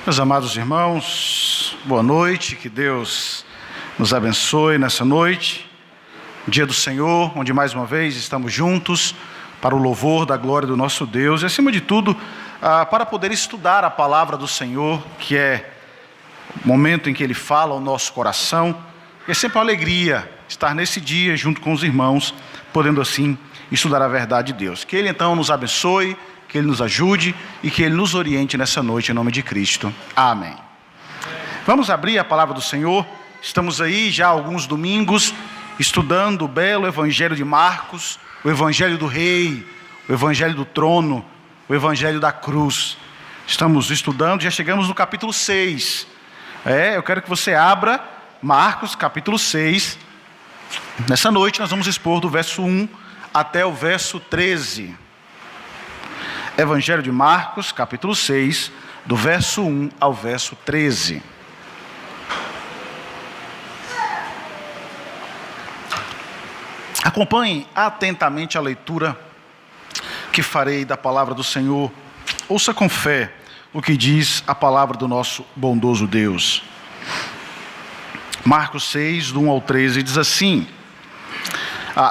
Meus amados irmãos, boa noite, que Deus nos abençoe nessa noite, dia do Senhor, onde mais uma vez estamos juntos para o louvor da glória do nosso Deus e, acima de tudo, para poder estudar a palavra do Senhor, que é o momento em que Ele fala ao nosso coração. E é sempre uma alegria estar nesse dia junto com os irmãos, podendo assim estudar a verdade de Deus. Que Ele então nos abençoe, que Ele nos ajude e que Ele nos oriente nessa noite, em nome de Cristo. Amém. Vamos abrir a palavra do Senhor. Estamos aí já há alguns domingos estudando o belo Evangelho de Marcos, o Evangelho do Rei, o Evangelho do Trono, o Evangelho da Cruz. Estamos estudando, já chegamos no capítulo 6. Eu quero que você abra Marcos, capítulo 6. Nessa noite nós vamos expor do verso 1 até o verso 13. Evangelho de Marcos, capítulo 6, do verso 1 ao verso 13. Acompanhe atentamente a leitura que farei da palavra do Senhor. Ouça com fé o que diz a palavra do nosso bondoso Deus. Marcos 6, do 1 ao 13, diz assim: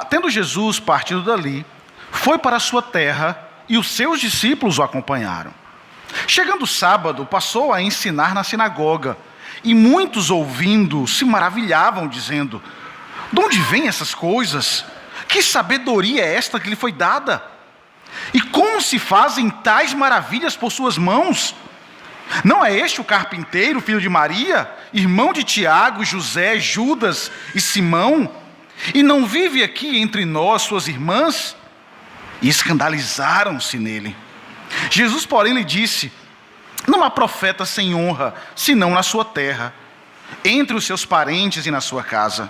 Tendo Jesus partido dali, foi para a sua terra, e os seus discípulos o acompanharam. Chegando o sábado, passou a ensinar na sinagoga, e muitos ouvindo se maravilhavam, dizendo: de onde vêm essas coisas? Que sabedoria é esta que lhe foi dada? E como se fazem tais maravilhas por suas mãos? Não é este o carpinteiro, filho de Maria, irmão de Tiago, José, Judas e Simão? E não vive aqui entre nós suas irmãs? E escandalizaram-se nele. Jesus, porém, lhe disse: não há profeta sem honra, senão na sua terra, entre os seus parentes e na sua casa.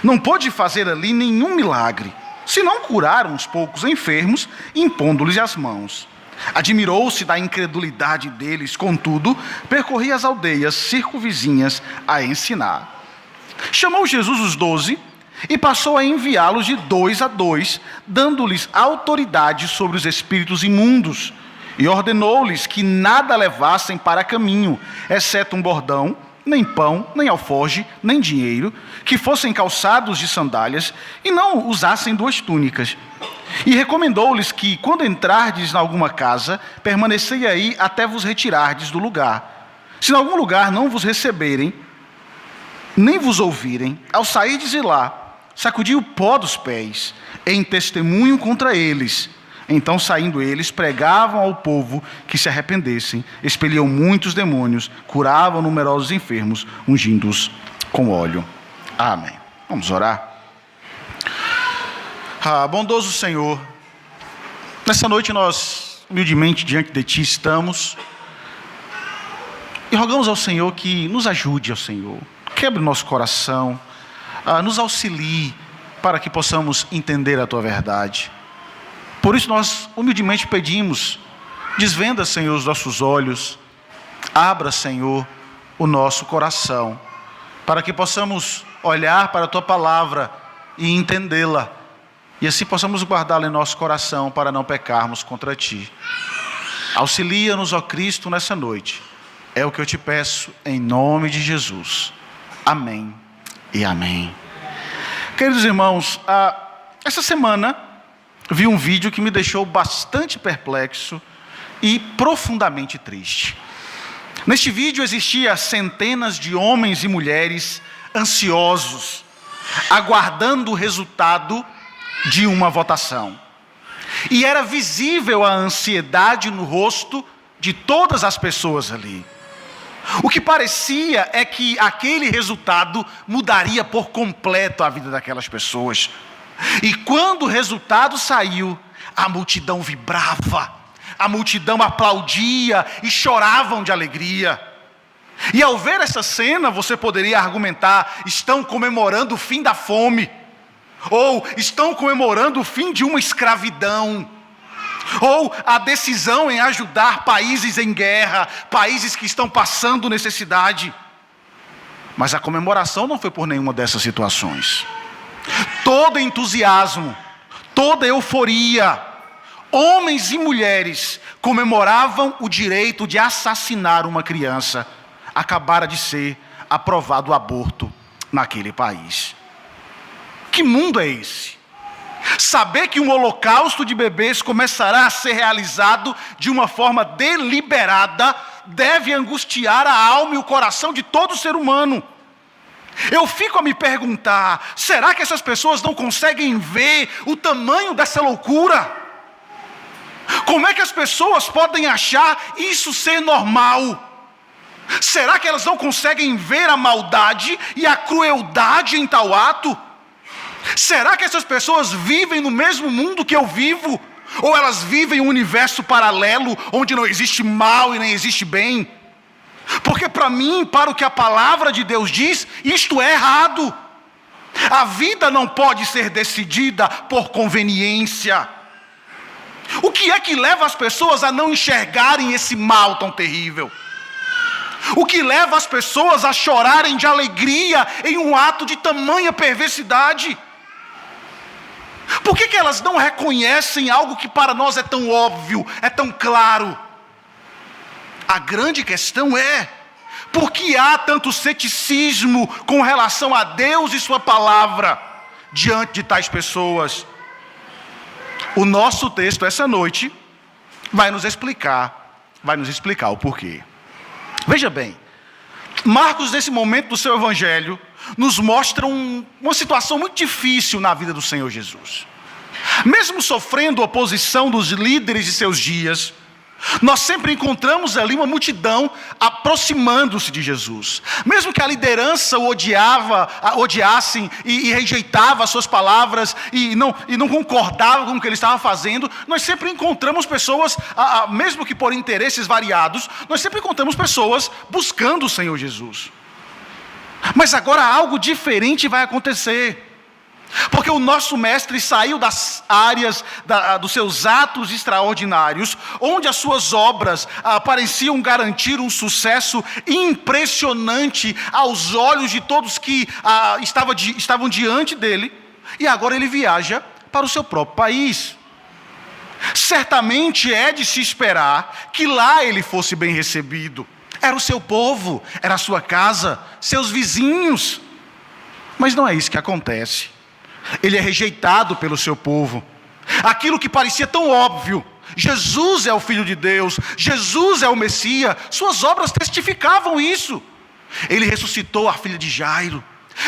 Não pôde fazer ali nenhum milagre, senão curar uns poucos enfermos, impondo-lhes as mãos. Admirou-se da incredulidade deles, contudo, percorria as aldeias circunvizinhas a ensinar. Chamou Jesus os 12 e passou a enviá-los de 2 a 2, dando-lhes autoridade sobre os espíritos imundos, e ordenou-lhes que nada levassem para caminho, exceto um bordão, nem pão, nem alforge, nem dinheiro, que fossem calçados de sandálias, e não usassem 2 túnicas. E recomendou-lhes que, quando entrardes em alguma casa, permanecei aí até vos retirardes do lugar. Se em algum lugar não vos receberem, nem vos ouvirem, ao sairdes de lá, sacudi o pó dos pés, em testemunho contra eles. Então, saindo eles, pregavam ao povo que se arrependessem, expeliam muitos demônios, curavam numerosos enfermos, ungindo-os com óleo. Amém. Vamos orar. Bondoso Senhor, nessa noite nós, humildemente, diante de Ti estamos, e rogamos ao Senhor que nos ajude, ao Senhor, quebre o nosso coração, nos auxilie para que possamos entender a Tua verdade. Por isso nós humildemente pedimos: desvenda, Senhor, os nossos olhos, abra, Senhor, o nosso coração, para que possamos olhar para a Tua palavra e entendê-la, e assim possamos guardá-la em nosso coração para não pecarmos contra Ti. Auxilia-nos, ó Cristo, nessa noite. É o que eu te peço em nome de Jesus. Amém e amém. Queridos irmãos, essa semana vi um vídeo que me deixou bastante perplexo e profundamente triste. Neste vídeo existia centenas de homens e mulheres ansiosos, aguardando o resultado de uma votação. E era visível a ansiedade no rosto de todas as pessoas ali. O que parecia é que aquele resultado mudaria por completo a vida daquelas pessoas. E quando o resultado saiu, a multidão vibrava, a multidão aplaudia e choravam de alegria. E ao ver essa cena, você poderia argumentar: estão comemorando o fim da fome, ou estão comemorando o fim de uma escravidão, ou a decisão em ajudar países em guerra, países que estão passando necessidade. Mas a comemoração não foi por nenhuma dessas situações. Todo entusiasmo, toda euforia, homens e mulheres comemoravam o direito de assassinar uma criança. Acabara de ser aprovado o aborto naquele país. Que mundo é esse? Saber que um holocausto de bebês começará a ser realizado de uma forma deliberada deve angustiar a alma e o coração de todo ser humano. Eu fico a me perguntar, será que essas pessoas não conseguem ver o tamanho dessa loucura? Como é que as pessoas podem achar isso ser normal? Será que elas não conseguem ver a maldade e a crueldade em tal ato? Será que essas pessoas vivem no mesmo mundo que eu vivo? Ou elas vivem um universo paralelo, onde não existe mal e nem existe bem? Porque para mim, para o que a palavra de Deus diz, isto é errado. A vida não pode ser decidida por conveniência. O que é que leva as pessoas a não enxergarem esse mal tão terrível? O que leva as pessoas a chorarem de alegria em um ato de tamanha perversidade? Por que elas não reconhecem algo que para nós é tão óbvio, é tão claro? A grande questão é, por que há tanto ceticismo com relação a Deus e sua palavra diante de tais pessoas? O nosso texto essa noite vai nos explicar o porquê. Veja bem, Marcos, nesse momento do seu evangelho, nos mostra uma situação muito difícil na vida do Senhor Jesus. Mesmo sofrendo oposição dos líderes de seus dias, nós sempre encontramos ali uma multidão aproximando-se de Jesus. Mesmo que a liderança o odiasse e rejeitava as suas palavras e não concordava com o que ele estava fazendo, nós sempre encontramos pessoas, mesmo que por interesses variados, nós sempre encontramos pessoas buscando o Senhor Jesus. Mas agora algo diferente vai acontecer. Porque o nosso mestre saiu das áreas dos seus atos extraordinários, onde as suas obras pareciam garantir um sucesso impressionante aos olhos de todos que estavam diante dele, e agora ele viaja para o seu próprio país. Certamente é de se esperar que lá ele fosse bem recebido. Era o seu povo, era a sua casa, seus vizinhos. Mas não é isso que acontece. Ele é rejeitado pelo seu povo. Aquilo que parecia tão óbvio, Jesus é o Filho de Deus, Jesus é o Messias, suas obras testificavam isso. Ele ressuscitou a filha de Jairo.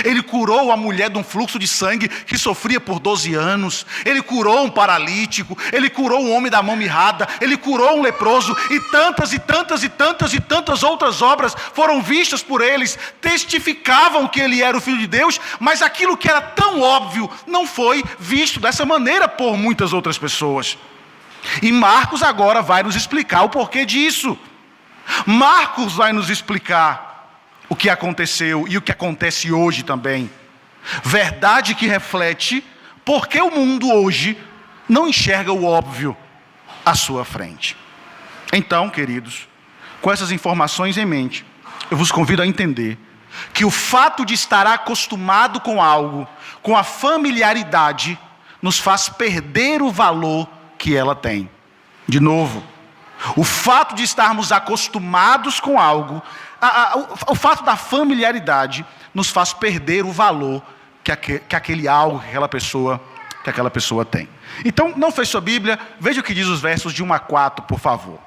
Ele curou a mulher de um fluxo de sangue que sofria por 12 anos. Ele curou um paralítico. Ele curou um homem da mão mirrada. Ele curou um leproso. E tantas e tantas e tantas e tantas outras obras foram vistas por eles. Testificavam que ele era o Filho de Deus. Mas aquilo que era tão óbvio não foi visto dessa maneira por muitas outras pessoas. E Marcos agora vai nos explicar o porquê disso. Marcos vai nos explicar o que aconteceu e o que acontece hoje também. Verdade que reflete porque o mundo hoje não enxerga o óbvio à sua frente. Então, queridos, com essas informações em mente, eu vos convido a entender que o fato de estar acostumado com algo, com a familiaridade, nos faz perder o valor que ela tem. De novo, o fato de estarmos acostumados com algo, o fato da familiaridade nos faz perder o valor que aquele algo, que aquela pessoa tem. Então, não feche sua Bíblia, veja o que diz os versos de 1 a 4, por favor.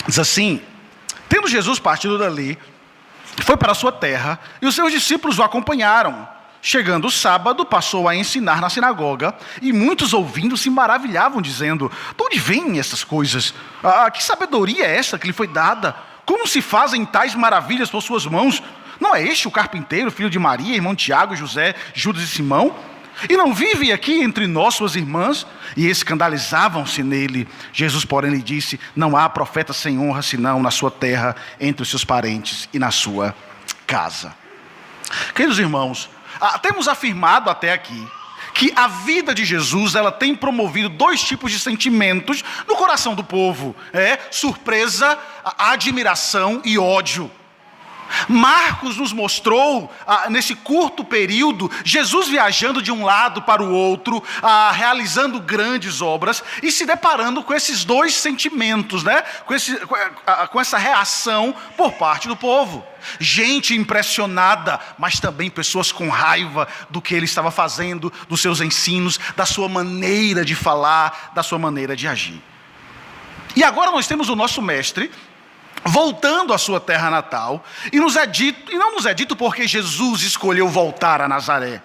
Diz assim: tendo Jesus partido dali, foi para a sua terra, e os seus discípulos o acompanharam. Chegando o sábado, passou a ensinar na sinagoga, e muitos ouvindo se maravilhavam, dizendo: de onde vêm essas coisas? Que sabedoria é essa que lhe foi dada? Como se fazem tais maravilhas por suas mãos? Não é este o carpinteiro, filho de Maria, irmão de Tiago, José, Judas e Simão? E não vive aqui entre nós suas irmãs? E escandalizavam-se nele. Jesus, porém, lhe disse: não há profeta sem honra, senão na sua terra, entre os seus parentes e na sua casa. Queridos irmãos, temos afirmado até aqui que a vida de Jesus, ela tem promovido 2 tipos de sentimentos no coração do povo: surpresa, admiração e ódio. Marcos nos mostrou, nesse curto período, Jesus viajando de um lado para o outro, realizando grandes obras e se deparando com esses dois sentimentos, né? Com essa reação por parte do povo. Gente impressionada, mas também pessoas com raiva do que ele estava fazendo, dos seus ensinos, da sua maneira de falar, da sua maneira de agir. E agora nós temos o nosso mestre voltando à sua terra natal, e não nos é dito porque Jesus escolheu voltar a Nazaré,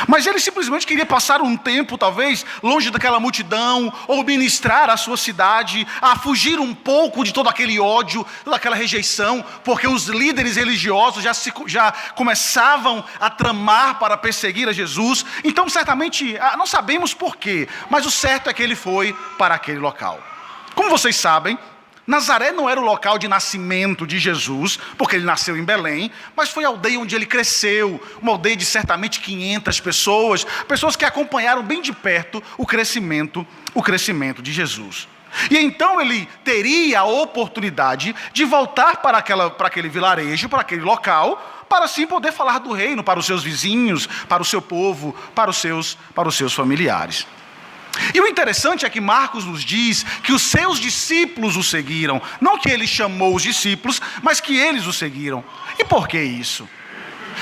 mas ele simplesmente queria passar um tempo, talvez, longe daquela multidão, ou ministrar a sua cidade, a fugir um pouco de todo aquele ódio, toda aquela rejeição, porque os líderes religiosos já começavam a tramar para perseguir a Jesus. Então certamente, não sabemos porquê, mas o certo é que ele foi para aquele local. Como vocês sabem, Nazaré não era o local de nascimento de Jesus, porque ele nasceu em Belém, mas foi a aldeia onde ele cresceu, uma aldeia de certamente 500 pessoas que acompanharam bem de perto o crescimento de Jesus. E então ele teria a oportunidade de voltar para aquele vilarejo, para aquele local, para assim poder falar do reino para os seus vizinhos, para o seu povo, para os seus familiares. E o interessante é que Marcos nos diz que os seus discípulos o seguiram. Não que ele chamou os discípulos, mas que eles o seguiram. E por que isso?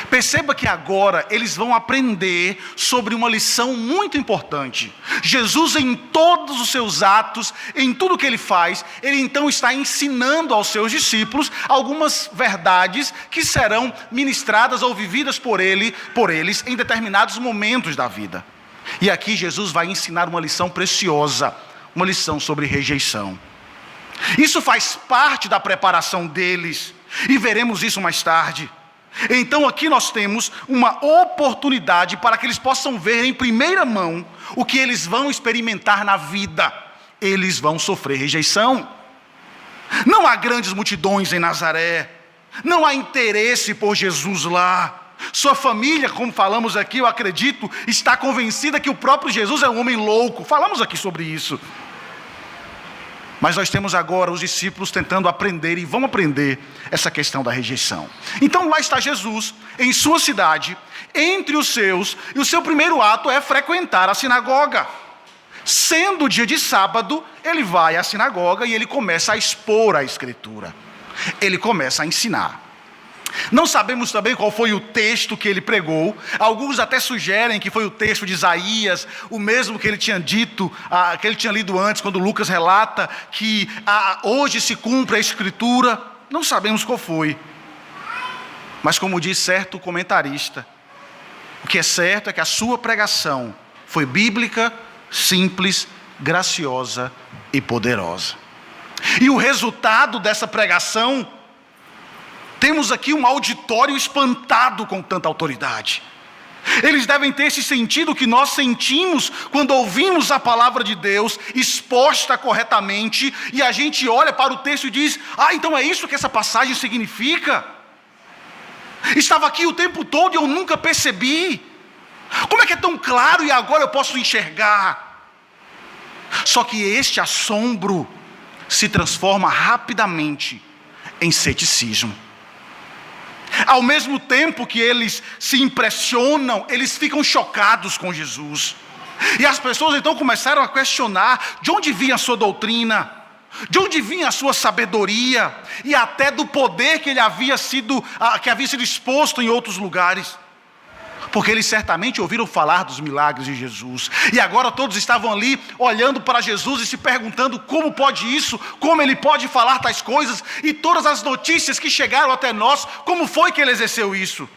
Perceba que agora eles vão aprender sobre uma lição muito importante. Jesus, em todos os seus atos, em tudo que ele faz, ele então está ensinando aos seus discípulos algumas verdades que serão ministradas ou vividas por eles em determinados momentos da vida. E aqui Jesus vai ensinar uma lição preciosa, uma lição sobre rejeição. Isso faz parte da preparação deles, e veremos isso mais tarde. Então aqui nós temos uma oportunidade para que eles possam ver em primeira mão o que eles vão experimentar na vida. Eles vão sofrer rejeição. Não há grandes multidões em Nazaré, não há interesse por Jesus lá. Sua família, como falamos aqui, eu acredito, está convencida que o próprio Jesus é um homem louco. Falamos aqui sobre isso. Mas nós temos agora os discípulos tentando aprender, e vão aprender essa questão da rejeição. Então lá está Jesus, em sua cidade, entre os seus, e o seu primeiro ato é frequentar a sinagoga. Sendo dia de sábado, ele vai à sinagoga e ele começa a expor a Escritura. Ele começa a ensinar. Não sabemos também qual foi o texto que ele pregou. Alguns até sugerem que foi o texto de Isaías, o mesmo que ele tinha dito, que ele tinha lido antes, quando Lucas relata que hoje se cumpre a Escritura. Não sabemos qual foi. Mas como diz certo comentarista, o que é certo é que a sua pregação foi bíblica, simples, graciosa e poderosa. E o resultado dessa pregação, temos aqui um auditório espantado com tanta autoridade. Eles devem ter esse sentido que nós sentimos quando ouvimos a palavra de Deus exposta corretamente, e a gente olha para o texto e diz: então é isso que essa passagem significa? Estava aqui o tempo todo e eu nunca percebi. Como é que é tão claro e agora eu posso enxergar? Só que este assombro se transforma rapidamente em ceticismo. Ao mesmo tempo que eles se impressionam, eles ficam chocados com Jesus. E as pessoas então começaram a questionar de onde vinha a sua doutrina, de onde vinha a sua sabedoria, e até do poder que havia sido exposto em outros lugares. Porque eles certamente ouviram falar dos milagres de Jesus. E agora todos estavam ali olhando para Jesus e se perguntando como pode isso, como ele pode falar tais coisas, e todas as notícias que chegaram até nós, como foi que ele exerceu isso?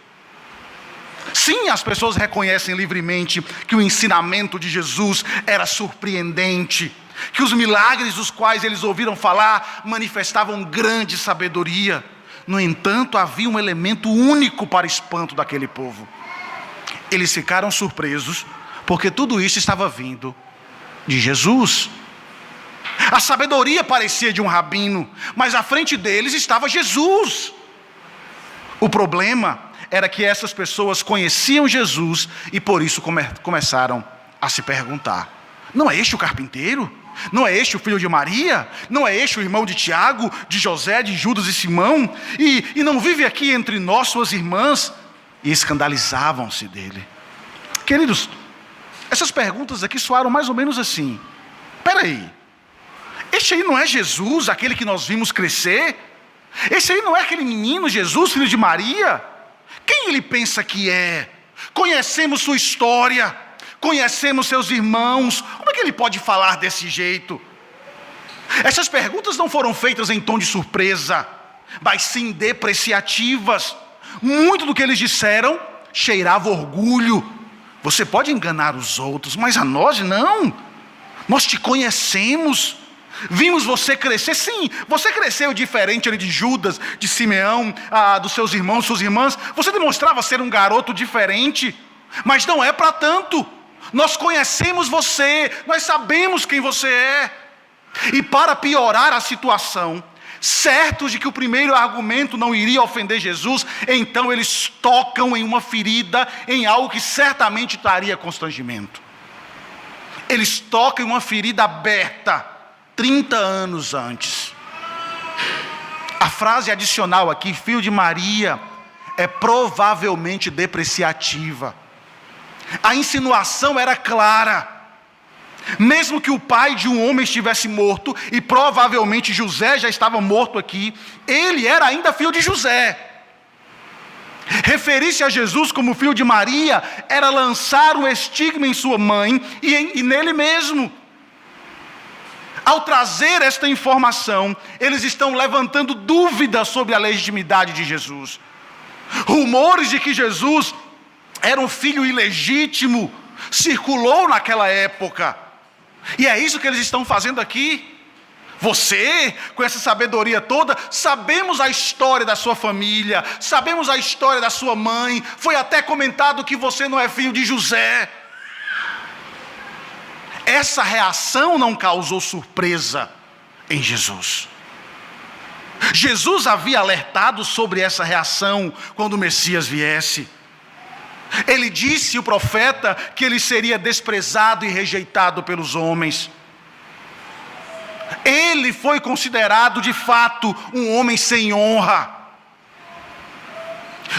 Sim, as pessoas reconhecem livremente que o ensinamento de Jesus era surpreendente, que os milagres dos quais eles ouviram falar manifestavam grande sabedoria. No entanto, havia um elemento único para espanto daquele povo. Eles ficaram surpresos, porque tudo isso estava vindo de Jesus. A sabedoria parecia de um rabino, mas à frente deles estava Jesus. O problema era que essas pessoas conheciam Jesus e por isso começaram a se perguntar: não é este o carpinteiro? Não é este o filho de Maria? Não é este o irmão de Tiago, de José, de Judas e Simão? E não vive aqui entre nós suas irmãs? E escandalizavam-se dele. Queridos, essas perguntas aqui soaram mais ou menos assim: espera aí, este aí não é Jesus, aquele que nós vimos crescer? Esse aí não é aquele menino Jesus, filho de Maria? Quem ele pensa que é? Conhecemos sua história, conhecemos seus irmãos, como é que ele pode falar desse jeito? Essas perguntas não foram feitas em tom de surpresa, mas sim depreciativas. Muito do que eles disseram cheirava orgulho. Você pode enganar os outros, mas a nós não. Nós te conhecemos, vimos você crescer. Sim, você cresceu diferente ali de Judas, de Simeão, dos seus irmãos, suas irmãs. Você demonstrava ser um garoto diferente, mas não é para tanto. Nós conhecemos você, nós sabemos quem você é. E para piorar a situação, certos de que o primeiro argumento não iria ofender Jesus, então eles tocam em uma ferida, em algo que certamente traria constrangimento. Eles tocam em uma ferida aberta 30 anos antes. A frase adicional aqui, filho de Maria, é provavelmente depreciativa. A insinuação era clara. Mesmo que o pai de um homem estivesse morto, e provavelmente José já estava morto aqui, ele era ainda filho de José. Referir-se a Jesus como filho de Maria era lançar um estigma em sua mãe e nele mesmo. Ao trazer esta informação, eles estão levantando dúvidas sobre a legitimidade de Jesus. Rumores de que Jesus era um filho ilegítimo circulou naquela época. E é isso que eles estão fazendo aqui. Você, com essa sabedoria toda, sabemos a história da sua família, sabemos a história da sua mãe. Foi até comentado que você não é filho de José. Essa reação não causou surpresa em Jesus. Jesus havia alertado sobre essa reação quando o Messias viesse. Ele disse, o profeta, que ele seria desprezado e rejeitado pelos homens. Ele foi considerado de fato um homem sem honra.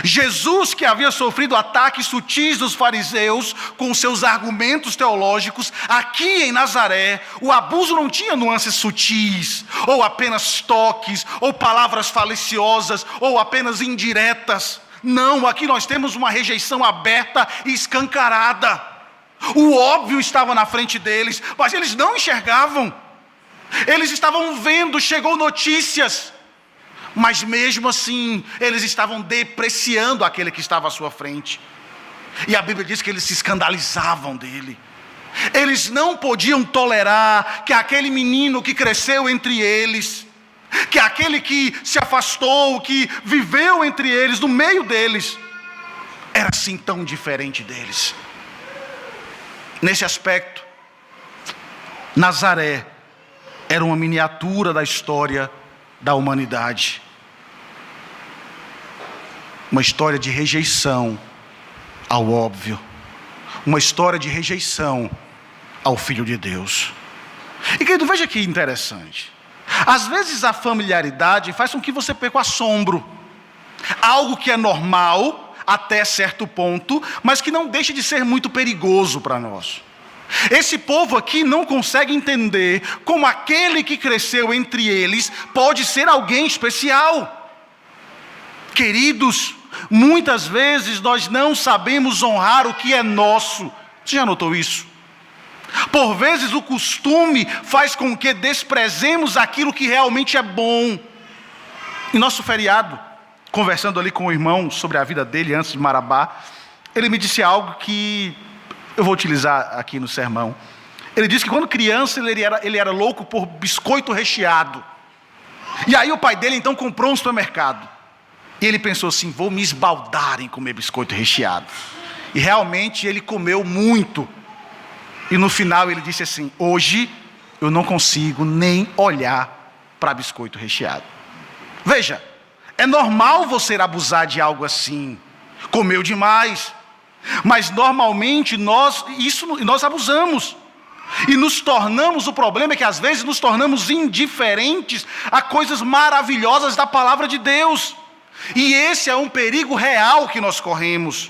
Jesus, que havia sofrido ataques sutis dos fariseus com seus argumentos teológicos, aqui em Nazaré, o abuso não tinha nuances sutis, ou apenas toques, ou palavras faliciosas, ou apenas indiretas. Não, aqui nós temos uma rejeição aberta e escancarada. O óbvio estava na frente deles, mas eles não enxergavam. Eles estavam vendo, chegou notícias, mas mesmo assim, eles estavam depreciando aquele que estava à sua frente. E a Bíblia diz que eles se escandalizavam dele. Eles não podiam tolerar que aquele menino que cresceu entre eles, que aquele que se afastou, que viveu entre eles, no meio deles, era assim tão diferente deles. Nesse aspecto, Nazaré era uma miniatura da história da humanidade. Uma história de rejeição ao óbvio. Uma história de rejeição ao Filho de Deus. E querido, veja que interessante. Às vezes a familiaridade faz com que você perca o assombro. Algo que é normal até certo ponto, mas que não deixa de ser muito perigoso para nós. Esse povo aqui não consegue entender como aquele que cresceu entre eles pode ser alguém especial. Queridos, muitas vezes nós não sabemos honrar o que é nosso. Você já notou isso? Por vezes o costume faz com que desprezemos aquilo que realmente é bom. Em nosso feriado, conversando ali com o irmão sobre a vida dele antes de Marabá, ele me disse algo que eu vou utilizar aqui no sermão. Ele disse que quando criança ele era louco por biscoito recheado. E aí o pai dele então comprou um supermercado. E ele pensou assim, vou me esbaldar em comer biscoito recheado. E realmente ele comeu muito. E no final ele disse assim, hoje eu não consigo nem olhar para biscoito recheado. Veja, é normal você abusar de algo assim. Comeu demais. Mas normalmente nós abusamos. E o problema é que às vezes nos tornamos indiferentes a coisas maravilhosas da palavra de Deus. E esse é um perigo real que nós corremos.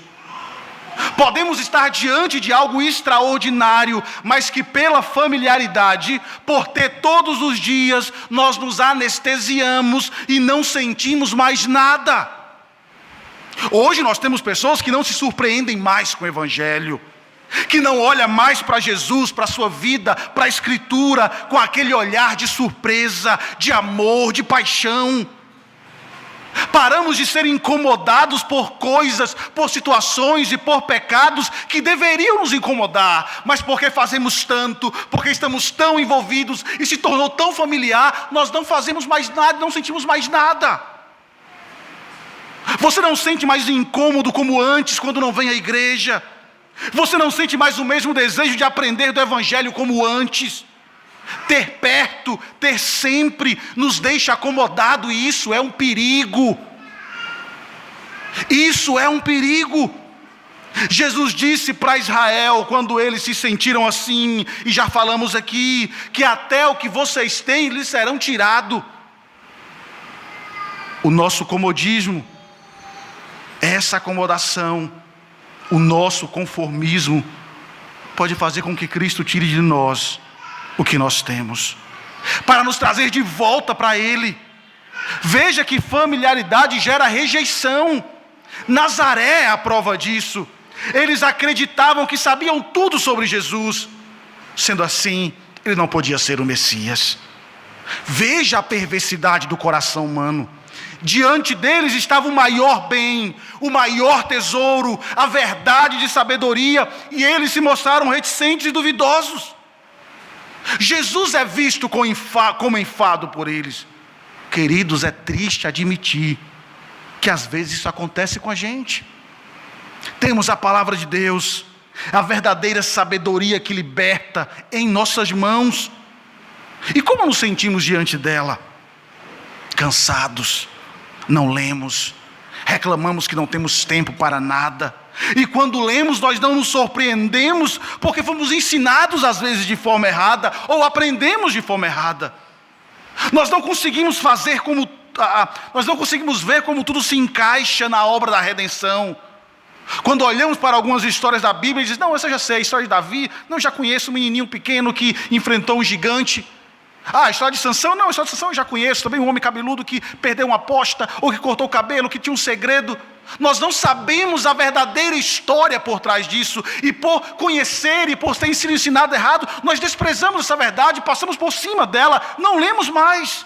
Podemos estar diante de algo extraordinário, mas que pela familiaridade, por ter todos os dias, nós nos anestesiamos e não sentimos mais nada. Hoje nós temos pessoas que não se surpreendem mais com o Evangelho, que não olha mais para Jesus, para a sua vida, para a Escritura, com aquele olhar de surpresa, de amor, de paixão. Paramos de ser incomodados por coisas, por situações e por pecados que deveriam nos incomodar, mas porque fazemos tanto, porque estamos tão envolvidos e se tornou tão familiar, nós não fazemos mais nada, não sentimos mais nada. Você não sente mais incômodo como antes quando não vem à igreja. Você não sente mais o mesmo desejo de aprender do Evangelho como antes. Ter perto, ter sempre, nos deixa acomodado, e isso é um perigo. Isso é um perigo. Jesus disse para Israel, quando eles se sentiram assim, e já falamos aqui, que até o que vocês têm lhes serão tirado. O nosso comodismo, essa acomodação, o nosso conformismo, pode fazer com que Cristo tire de nós o que nós temos, para nos trazer de volta para Ele. Veja que familiaridade gera rejeição. Nazaré é a prova disso. Eles acreditavam que sabiam tudo sobre Jesus. Sendo assim, ele não podia ser o Messias. Veja a perversidade do coração humano. Diante deles estava o maior bem, o maior tesouro, a verdade de sabedoria, e eles se mostraram reticentes e duvidosos. Jesus é visto como enfado por eles. Queridos, é triste admitir que às vezes isso acontece com a gente. Temos a palavra de Deus, a verdadeira sabedoria que liberta em nossas mãos. E como nos sentimos diante dela? Cansados, não lemos, reclamamos que não temos tempo para nada. E quando lemos, nós não nos surpreendemos, porque fomos ensinados às vezes de forma errada, ou aprendemos de forma errada. Nós não conseguimos ver como tudo se encaixa na obra da redenção. Quando olhamos para algumas histórias da Bíblia e dizemos: não, essa eu já sei, a história de Davi, não, já conheço um menininho pequeno que enfrentou um gigante. A história de Sansão, não, a história de Sansão eu já conheço, também um homem cabeludo que perdeu uma aposta, ou que cortou o cabelo, que tinha um segredo. Nós não sabemos a verdadeira história por trás disso, e por conhecer e por ter sido ensinado errado, nós desprezamos essa verdade, passamos por cima dela, não lemos mais.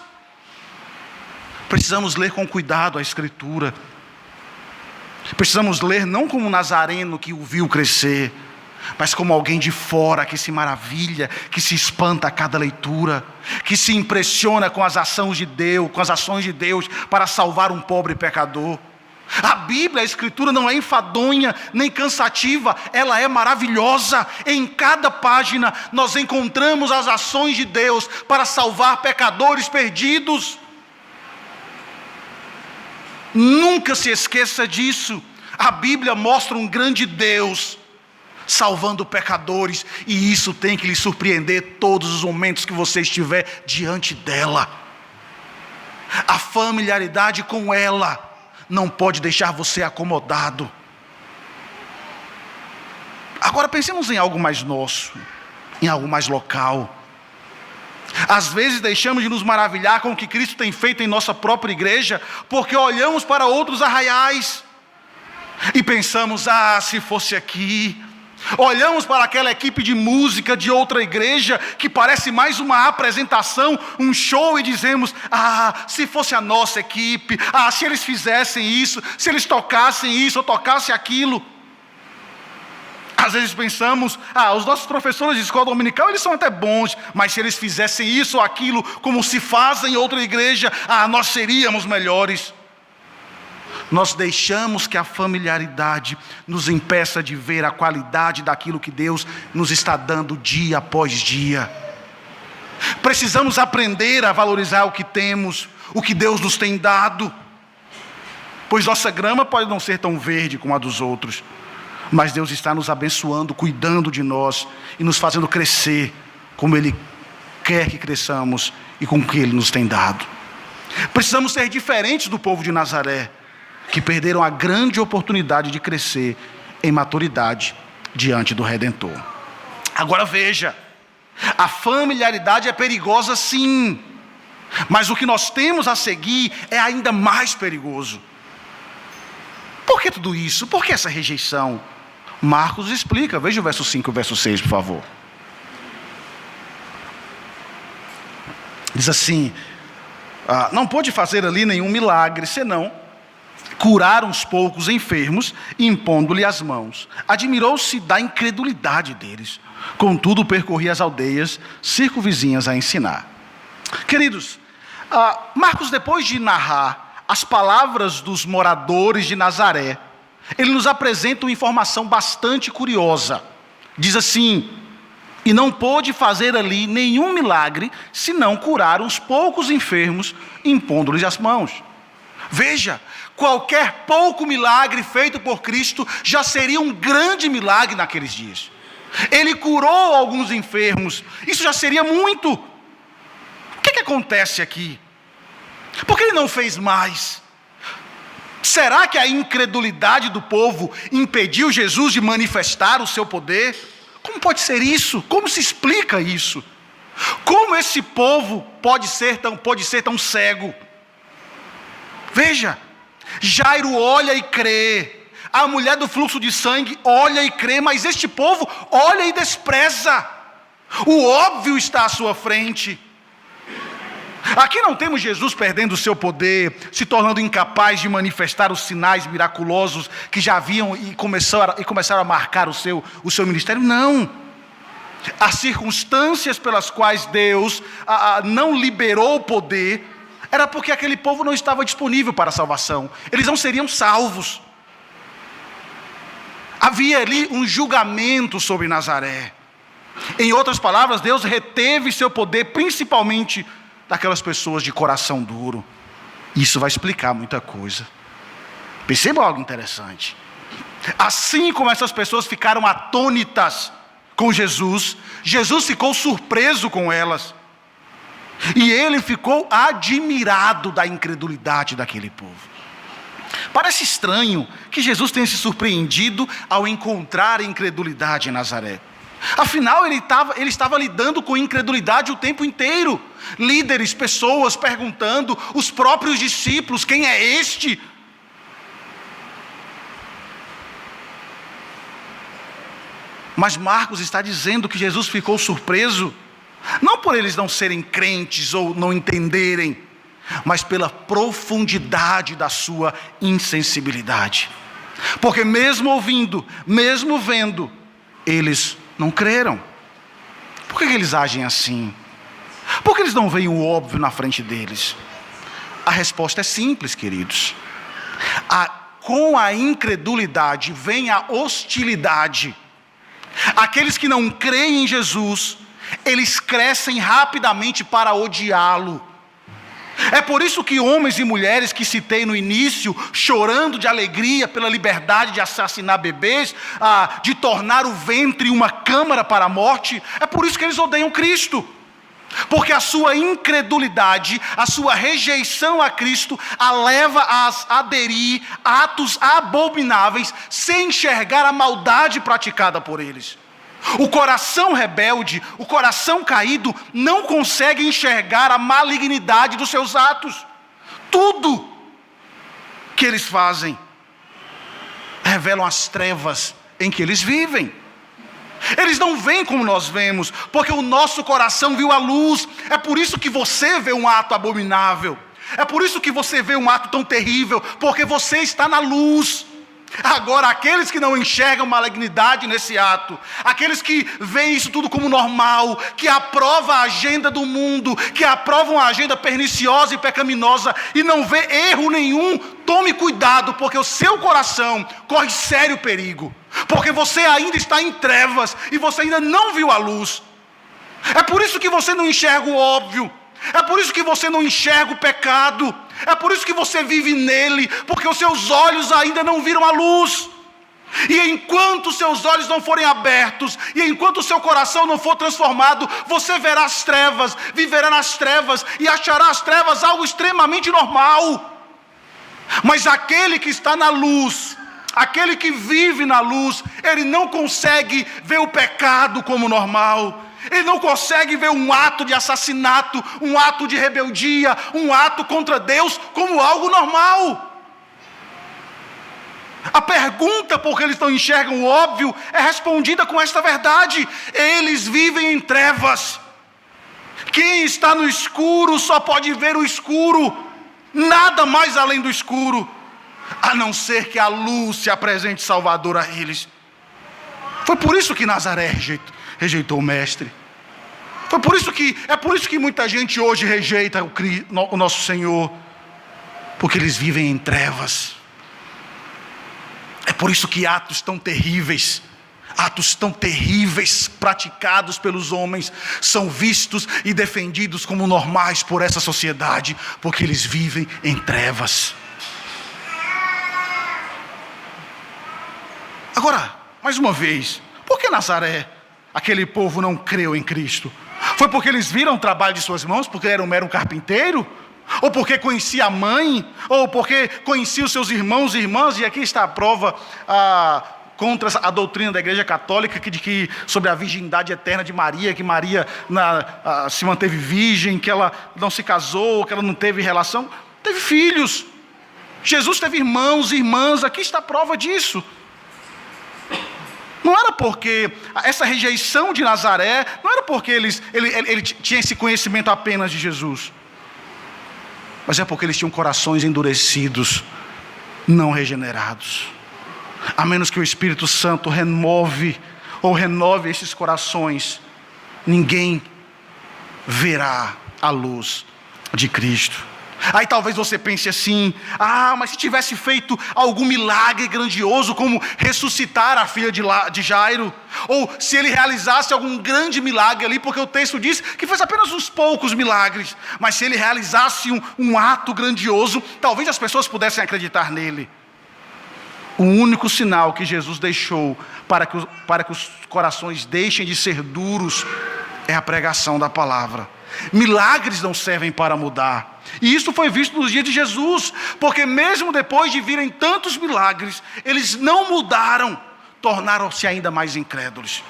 Precisamos ler com cuidado a Escritura. Precisamos ler não como um nazareno que o viu crescer, mas como alguém de fora que se maravilha, que se espanta a cada leitura, que se impressiona com as ações de Deus, para salvar um pobre pecador. A Bíblia, a Escritura, não é enfadonha nem cansativa, ela é maravilhosa. Em cada página nós encontramos as ações de Deus para salvar pecadores perdidos. Nunca se esqueça disso. A Bíblia mostra um grande Deus salvando pecadores, e isso tem que lhe surpreender todos os momentos que você estiver diante dela. A familiaridade com ela não pode deixar você acomodado. Agora pensemos em algo mais nosso, em algo mais local. Às vezes deixamos de nos maravilhar com o que Cristo tem feito em nossa própria igreja, porque olhamos para outros arraiais e pensamos: se fosse aqui. Olhamos para aquela equipe de música de outra igreja, que parece mais uma apresentação, um show, e dizemos: se fosse a nossa equipe, se eles fizessem isso, se eles tocassem isso ou tocassem aquilo. Às vezes pensamos: os nossos professores de escola dominical, eles são até bons, mas se eles fizessem isso ou aquilo como se faz em outra igreja, nós seríamos melhores. Nós deixamos que a familiaridade nos impeça de ver a qualidade daquilo que Deus nos está dando dia após dia. Precisamos aprender a valorizar o que temos, o que Deus nos tem dado, pois nossa grama pode não ser tão verde como a dos outros, mas Deus está nos abençoando, cuidando de nós e nos fazendo crescer como Ele quer que cresçamos e com o que Ele nos tem dado. Precisamos ser diferentes do povo de Nazaré, que perderam a grande oportunidade de crescer em maturidade diante do Redentor. Agora veja, a familiaridade é perigosa sim, mas o que nós temos a seguir é ainda mais perigoso. Por que tudo isso? Por que essa rejeição? Marcos explica, veja o verso 5 e o verso 6, por favor. Diz assim: não pôde fazer ali nenhum milagre, senão curar uns poucos enfermos, impondo-lhe as mãos. Admirou-se da incredulidade deles. Contudo, percorria as aldeias circunvizinhas a ensinar. Queridos, Marcos, depois de narrar as palavras dos moradores de Nazaré, ele nos apresenta uma informação bastante curiosa. Diz assim: e não pôde fazer ali nenhum milagre, senão curar uns poucos enfermos, impondo-lhes as mãos. Veja, qualquer pouco milagre feito por Cristo já seria um grande milagre naqueles dias. Ele curou alguns enfermos, isso já seria muito. O que acontece aqui? Por que ele não fez mais? Será que a incredulidade do povo impediu Jesus de manifestar o seu poder? Como pode ser isso? Como se explica isso? Como esse povo pode ser tão cego? Veja, Jairo olha e crê, a mulher do fluxo de sangue olha e crê, mas este povo olha e despreza. O óbvio está à sua frente. Aqui não temos Jesus perdendo o seu poder, se tornando incapaz de manifestar os sinais miraculosos que já haviam e começaram a marcar o seu ministério. Não. As circunstâncias pelas quais Deus não liberou o poder era porque aquele povo não estava disponível para a salvação. Eles não seriam salvos. Havia ali um julgamento sobre Nazaré. Em outras palavras, Deus reteve seu poder principalmente daquelas pessoas de coração duro. Isso vai explicar muita coisa. Perceba algo interessante. Assim como essas pessoas ficaram atônitas com Jesus, Jesus ficou surpreso com elas. E ele ficou admirado da incredulidade daquele povo. Parece estranho que Jesus tenha se surpreendido ao encontrar a incredulidade em Nazaré. Afinal, ele estava lidando com incredulidade o tempo inteiro. Líderes, pessoas perguntando, os próprios discípulos: quem é este? Mas Marcos está dizendo que Jesus ficou surpreso, não por eles não serem crentes ou não entenderem, mas pela profundidade da sua insensibilidade. Porque mesmo ouvindo, mesmo vendo, eles não creram. Por que eles agem assim? Por que eles não veem o óbvio na frente deles? A resposta é simples, queridos. Com a incredulidade vem a hostilidade. Aqueles que não creem em Jesus, eles crescem rapidamente para odiá-lo. É por isso que homens e mulheres que citei no início, chorando de alegria pela liberdade de assassinar bebês, de tornar o ventre uma câmara para a morte, é por isso que eles odeiam Cristo. Porque a sua incredulidade, a sua rejeição a Cristo, a leva a aderir a atos abomináveis, sem enxergar a maldade praticada por eles. O coração rebelde, o coração caído, não consegue enxergar a malignidade dos seus atos. Tudo que eles fazem revelam as trevas em que eles vivem. Eles não veem como nós vemos, porque o nosso coração viu a luz. É por isso que você vê um ato abominável. É por isso que você vê um ato tão terrível, porque você está na luz. Agora, aqueles que não enxergam malignidade nesse ato, aqueles que veem isso tudo como normal, que aprovam a agenda do mundo, que aprovam a agenda perniciosa e pecaminosa e não vê erro nenhum, tome cuidado, porque o seu coração corre sério perigo, porque você ainda está em trevas e você ainda não viu a luz. É por isso que você não enxerga o óbvio. É por isso que você não enxerga o pecado. É por isso que você vive nele, porque os seus olhos ainda não viram a luz. E enquanto seus olhos não forem abertos, e enquanto o seu coração não for transformado, você verá as trevas, viverá nas trevas, e achará as trevas algo extremamente normal. Mas aquele que está na luz, aquele que vive na luz, ele não consegue ver o pecado como normal. Ele não consegue ver um ato de assassinato, um ato de rebeldia, um ato contra Deus como algo normal. A pergunta por que eles não enxergam o óbvio é respondida com esta verdade: eles vivem em trevas. Quem está no escuro só pode ver o escuro, nada mais além do escuro, a não ser que a luz se apresente salvadora a eles. Foi por isso que Nazaré rejeitou o mestre. É por isso que muita gente hoje rejeita o nosso Senhor, porque eles vivem em trevas. É por isso que atos tão terríveis praticados pelos homens são vistos e defendidos como normais por essa sociedade, porque eles vivem em trevas. Agora, mais uma vez, por que Nazaré, aquele povo, não creu em Cristo? Foi porque eles viram o trabalho de suas mãos, porque era um mero carpinteiro? Ou porque conhecia a mãe? Ou porque conhecia os seus irmãos e irmãs? E aqui está a prova contra a doutrina da Igreja Católica sobre a virgindade eterna de Maria, que Maria se manteve virgem, que ela não se casou, que ela não teve relação. Teve filhos. Jesus teve irmãos e irmãs, aqui está a prova disso. Não era porque essa rejeição de Nazaré, não era porque ele tinha esse conhecimento apenas de Jesus, mas é porque eles tinham corações endurecidos, não regenerados. A menos que o Espírito Santo renove esses corações, ninguém verá a luz de Cristo. Aí talvez você pense assim: mas se tivesse feito algum milagre grandioso, como ressuscitar a filha de Jairo, ou se ele realizasse algum grande milagre ali, porque o texto diz que fez apenas uns poucos milagres, mas se ele realizasse um ato grandioso, talvez as pessoas pudessem acreditar nele. O único sinal que Jesus deixou para que os corações deixem de ser duros é a pregação da palavra. Milagres não servem para mudar. E isso foi visto nos dias de Jesus, porque mesmo depois de virem tantos milagres, eles não mudaram, tornaram-se ainda mais incrédulos.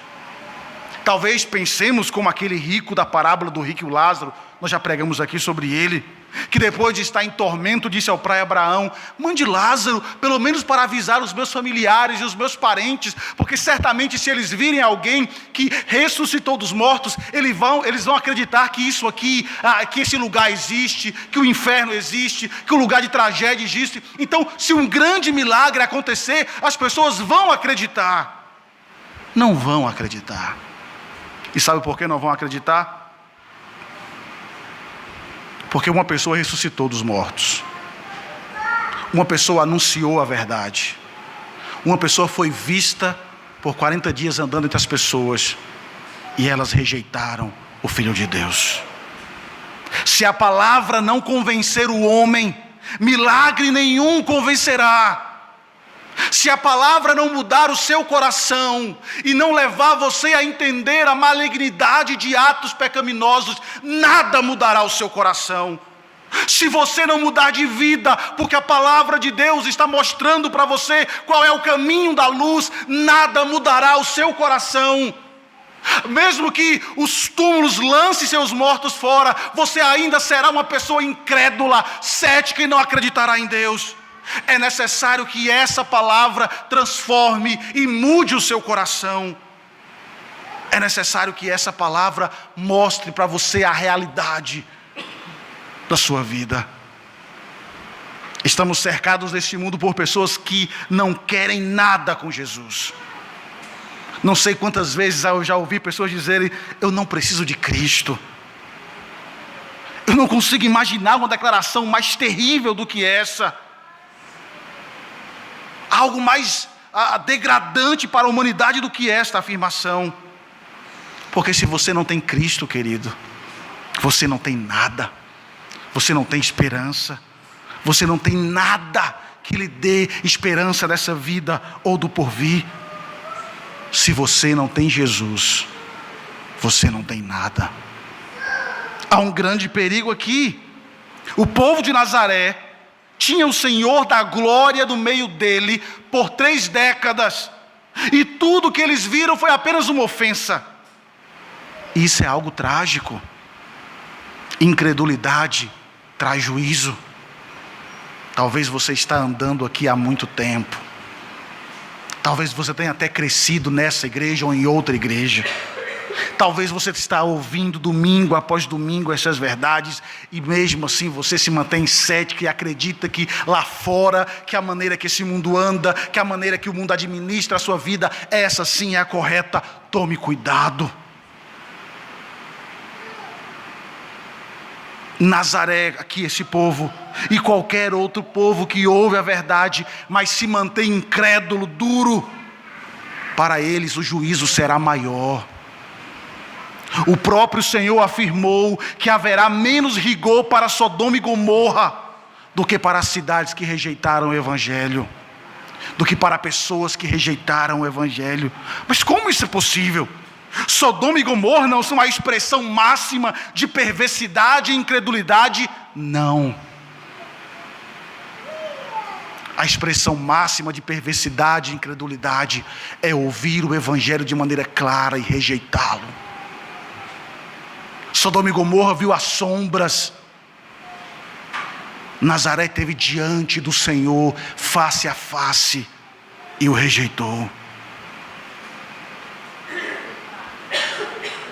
Talvez pensemos como aquele rico da parábola do rico e o Lázaro, nós já pregamos aqui sobre ele, que depois de estar em tormento disse ao pai Abraão: mande Lázaro, pelo menos para avisar os meus familiares e os meus parentes, porque certamente se eles virem alguém que ressuscitou dos mortos, eles vão acreditar que isso aqui, que esse lugar existe, que o inferno existe, que o lugar de tragédia existe. Então, se um grande milagre acontecer, as pessoas vão acreditar. Não vão acreditar. E sabe por que não vão acreditar? Porque uma pessoa ressuscitou dos mortos, uma pessoa anunciou a verdade, uma pessoa foi vista por 40 dias andando entre as pessoas, e elas rejeitaram o Filho de Deus. Se a palavra não convencer o homem, milagre nenhum convencerá. Se a palavra não mudar o seu coração e não levar você a entender a malignidade de atos pecaminosos, nada mudará o seu coração. Se você não mudar de vida, porque a palavra de Deus está mostrando para você qual é o caminho da luz, nada mudará o seu coração. Mesmo que os túmulos lancem seus mortos fora, você ainda será uma pessoa incrédula, cética e não acreditará em Deus. É necessário que essa palavra transforme e mude o seu coração. É necessário que essa palavra mostre para você a realidade da sua vida. Estamos cercados neste mundo por pessoas que não querem nada com Jesus. Não sei quantas vezes eu já ouvi pessoas dizerem: eu não preciso de Cristo. Eu não consigo imaginar uma declaração mais terrível do que essa. Algo mais degradante para a humanidade do que esta afirmação. Porque se você não tem Cristo, querido, você não tem nada. Você não tem esperança. Você não tem nada que lhe dê esperança dessa vida ou do porvir. Se você não tem Jesus, você não tem nada. Há um grande perigo aqui. O povo de Nazaré tinha o Senhor da glória no meio dele por 3 décadas. E tudo que eles viram foi apenas uma ofensa. Isso é algo trágico. Incredulidade traz juízo. Talvez você está andando aqui há muito tempo. Talvez você tenha até crescido nessa igreja ou em outra igreja. Talvez você está ouvindo domingo após domingo essas verdades e mesmo assim você se mantém cético e acredita que lá fora, que a maneira que esse mundo anda, que a maneira que o mundo administra a sua vida, essa sim é a correta. Tome cuidado. Nazaré, aqui esse povo, e qualquer outro povo que ouve a verdade, mas se mantém incrédulo, duro, para eles o juízo será maior. O próprio Senhor afirmou que haverá menos rigor para Sodoma e Gomorra do que para as cidades que rejeitaram o Evangelho, do que para pessoas que rejeitaram o Evangelho. Mas como isso é possível? Sodoma e Gomorra não são a expressão máxima de perversidade e incredulidade? Não. A expressão máxima de perversidade e incredulidade é ouvir o Evangelho de maneira clara e rejeitá-lo. Sodoma e Gomorra viu as sombras. Nazaré teve diante do Senhor, face a face, e o rejeitou.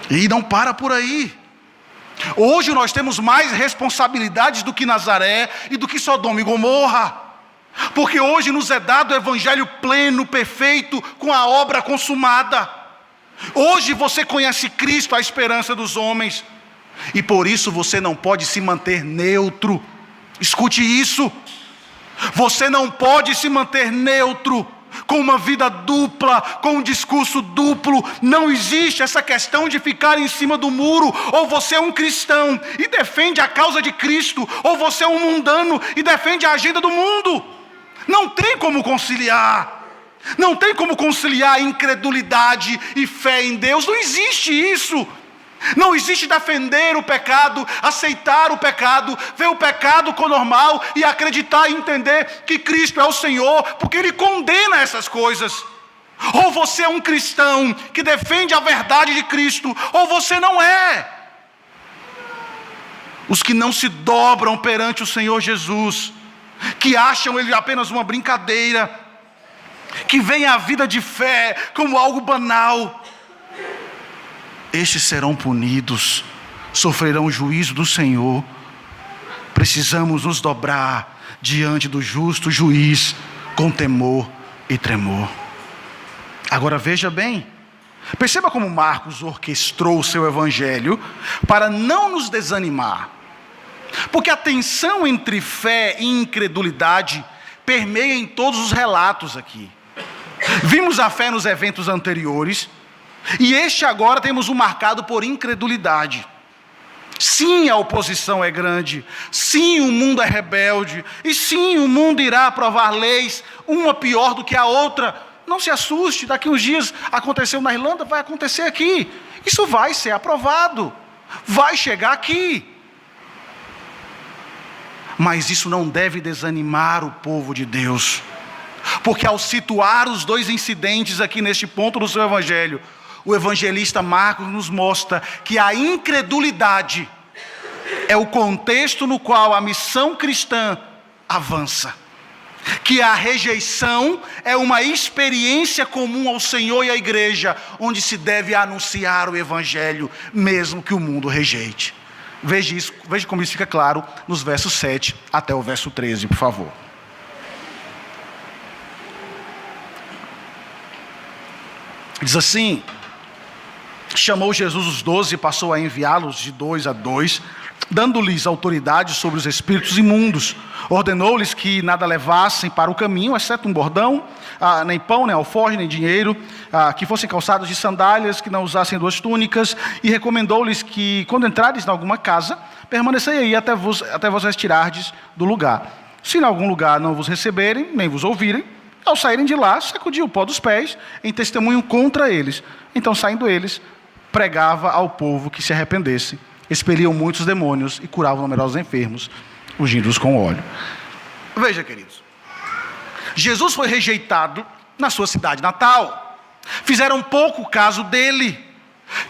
E não para por aí. Hoje nós temos mais responsabilidades do que Nazaré e do que Sodoma e Gomorra. Porque hoje nos é dado o Evangelho pleno, perfeito, com a obra consumada. Hoje você conhece Cristo, a esperança dos homens. E por isso você não pode se manter neutro. Escute isso. Você não pode se manter neutro, com uma vida dupla, com um discurso duplo. Não existe essa questão de ficar em cima do muro. Ou você é um cristão e defende a causa de Cristo, ou você é um mundano e defende a agenda do mundo. Não tem como conciliar. Não tem como conciliar incredulidade e fé em Deus. Não existe isso. Não existe defender o pecado, aceitar o pecado, ver o pecado como normal e acreditar e entender que Cristo é o Senhor, porque Ele condena essas coisas. Ou você é um cristão que defende a verdade de Cristo, ou você não é. Os que não se dobram perante o Senhor Jesus, que acham Ele apenas uma brincadeira, que veem a vida de fé como algo banal, estes serão punidos, sofrerão o juízo do Senhor. Precisamos nos dobrar diante do justo juiz com temor e tremor. Agora veja bem, perceba como Marcos orquestrou o seu evangelho para não nos desanimar, porque a tensão entre fé e incredulidade permeia em todos os relatos aqui. Vimos a fé nos eventos anteriores, e este agora temos um marcado por incredulidade. Sim, a oposição é grande. Sim, o mundo é rebelde. E sim, o mundo irá aprovar leis, uma pior do que a outra. Não se assuste, daqui uns dias aconteceu na Irlanda, vai acontecer aqui. Isso vai ser aprovado. Vai chegar aqui. Mas isso não deve desanimar o povo de Deus. Porque ao situar os dois incidentes aqui neste ponto do seu evangelho, o evangelista Marcos nos mostra que a incredulidade é o contexto no qual a missão cristã avança. Que a rejeição é uma experiência comum ao Senhor e à igreja, onde se deve anunciar o evangelho, mesmo que o mundo rejeite. Veja isso, veja como isso fica claro nos versos 7 até o verso 13, por favor. Diz assim: chamou Jesus os 12 e passou a enviá-los de 2 a 2, dando-lhes autoridade sobre os espíritos imundos. Ordenou-lhes que nada levassem para o caminho, exceto um bordão, nem pão, nem alforje, nem dinheiro, que fossem calçados de sandálias, que não usassem 2 túnicas, e recomendou-lhes que, quando entrares em alguma casa, permanecei aí até vos retirardes do lugar. se em algum lugar não vos receberem, nem vos ouvirem, ao saírem de lá, sacudia o pó dos pés em testemunho contra eles. Então, saindo eles, pregava ao povo que se arrependesse, expeliam muitos demônios e curavam numerosos enfermos, ungindo-os com óleo. Veja, queridos, Jesus foi rejeitado na sua cidade natal. Fizeram pouco caso dele.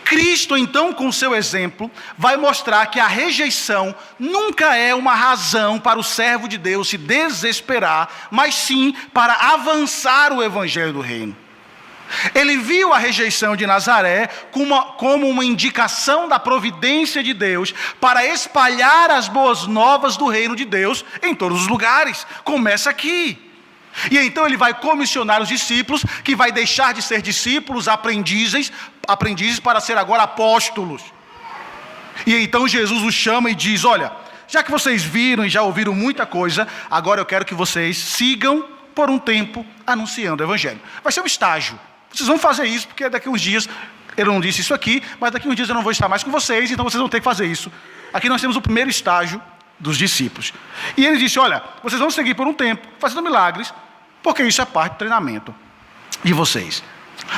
Cristo, então, com seu exemplo, vai mostrar que a rejeição nunca é uma razão para o servo de Deus se desesperar, mas sim para avançar o evangelho do reino. Ele viu a rejeição de Nazaré como uma indicação da providência de Deus para espalhar as boas novas do reino de Deus em todos os lugares. Começa aqui. E então ele vai comissionar os discípulos, que vai deixar de ser discípulos, aprendizes para ser agora apóstolos. E então Jesus os chama e diz: olha, já que vocês viram e já ouviram muita coisa, agora eu quero que vocês sigam por um tempo anunciando o evangelho. Vai ser um estágio. Vocês vão fazer isso, porque daqui a uns dias, ele não disse isso aqui, mas daqui a uns dias eu não vou estar mais com vocês, então vocês vão ter que fazer isso. Aqui nós temos o primeiro estágio dos discípulos. E ele disse: olha, vocês vão seguir por um tempo, fazendo milagres, porque isso é parte do treinamento de vocês.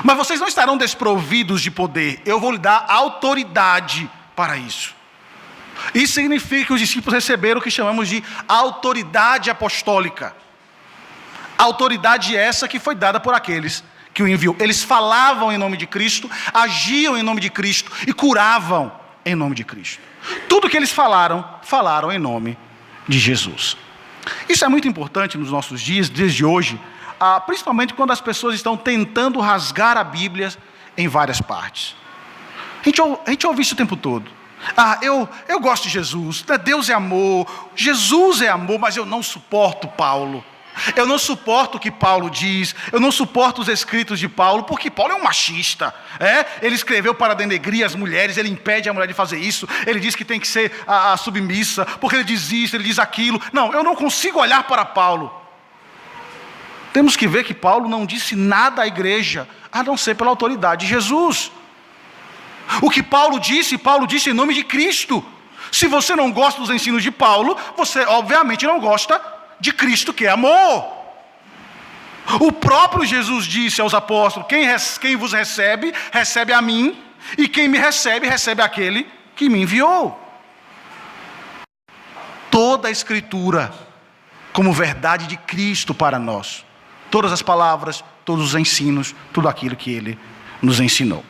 Mas vocês não estarão desprovidos de poder. Eu vou lhe dar autoridade para isso. Isso significa que os discípulos receberam o que chamamos de autoridade apostólica. Autoridade essa que foi dada por aqueles que o enviou. Eles falavam em nome de Cristo, agiam em nome de Cristo e curavam em nome de Cristo. Tudo que eles falaram em nome de Jesus. Isso é muito importante nos nossos dias de hoje, principalmente quando as pessoas estão tentando rasgar a Bíblia em várias partes. A gente ouve isso o tempo todo. Eu gosto de Jesus, Deus é amor, Jesus é amor, mas eu não suporto Paulo. Eu não suporto o que Paulo diz, eu não suporto os escritos de Paulo, porque Paulo é um machista. Ele escreveu para denegrir as mulheres, ele impede a mulher de fazer isso, ele diz que tem que ser a submissa, porque ele diz isso, ele diz aquilo. Não, eu não consigo olhar para Paulo. Temos que ver que Paulo não disse nada à igreja, a não ser pela autoridade de Jesus. O que Paulo disse em nome de Cristo. Se você não gosta dos ensinos de Paulo, você obviamente não gosta de Cristo, que é amor. O próprio Jesus disse aos apóstolos: quem vos recebe, recebe a mim, e quem me recebe, recebe aquele que me enviou. Toda a Escritura como verdade de Cristo para nós. Todas as palavras, todos os ensinos, tudo aquilo que Ele nos ensinou.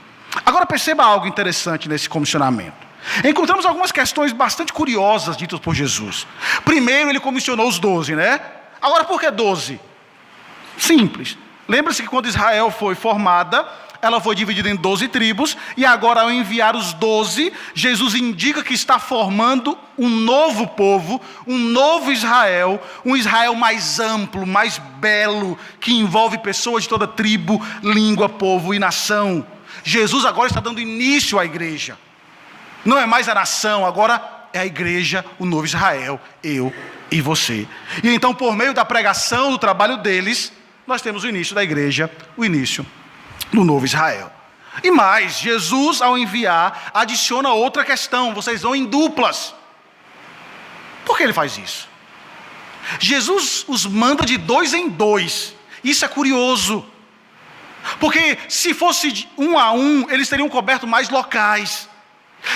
Agora perceba algo interessante nesse comissionamento. Encontramos algumas questões bastante curiosas ditas por Jesus. Primeiro, ele comissionou os 12, né? Agora, por que 12? Simples. Lembra-se que quando Israel foi formada, ela foi dividida em 12 tribos, e agora, ao enviar os 12, Jesus indica que está formando um novo povo, um novo Israel, um Israel mais amplo, mais belo, que envolve pessoas de toda tribo, língua, povo e nação. Jesus agora está dando início à igreja. Não é mais a nação, agora é a igreja, o novo Israel, eu e você. E então, por meio da pregação, do trabalho deles, nós temos o início da igreja, o início do novo Israel. E mais, Jesus, ao enviar, adiciona outra questão: vocês vão em duplas. Por que ele faz isso? Jesus os manda de 2 em 2. Isso é curioso. Porque se fosse de 1 a 1, eles teriam coberto mais locais.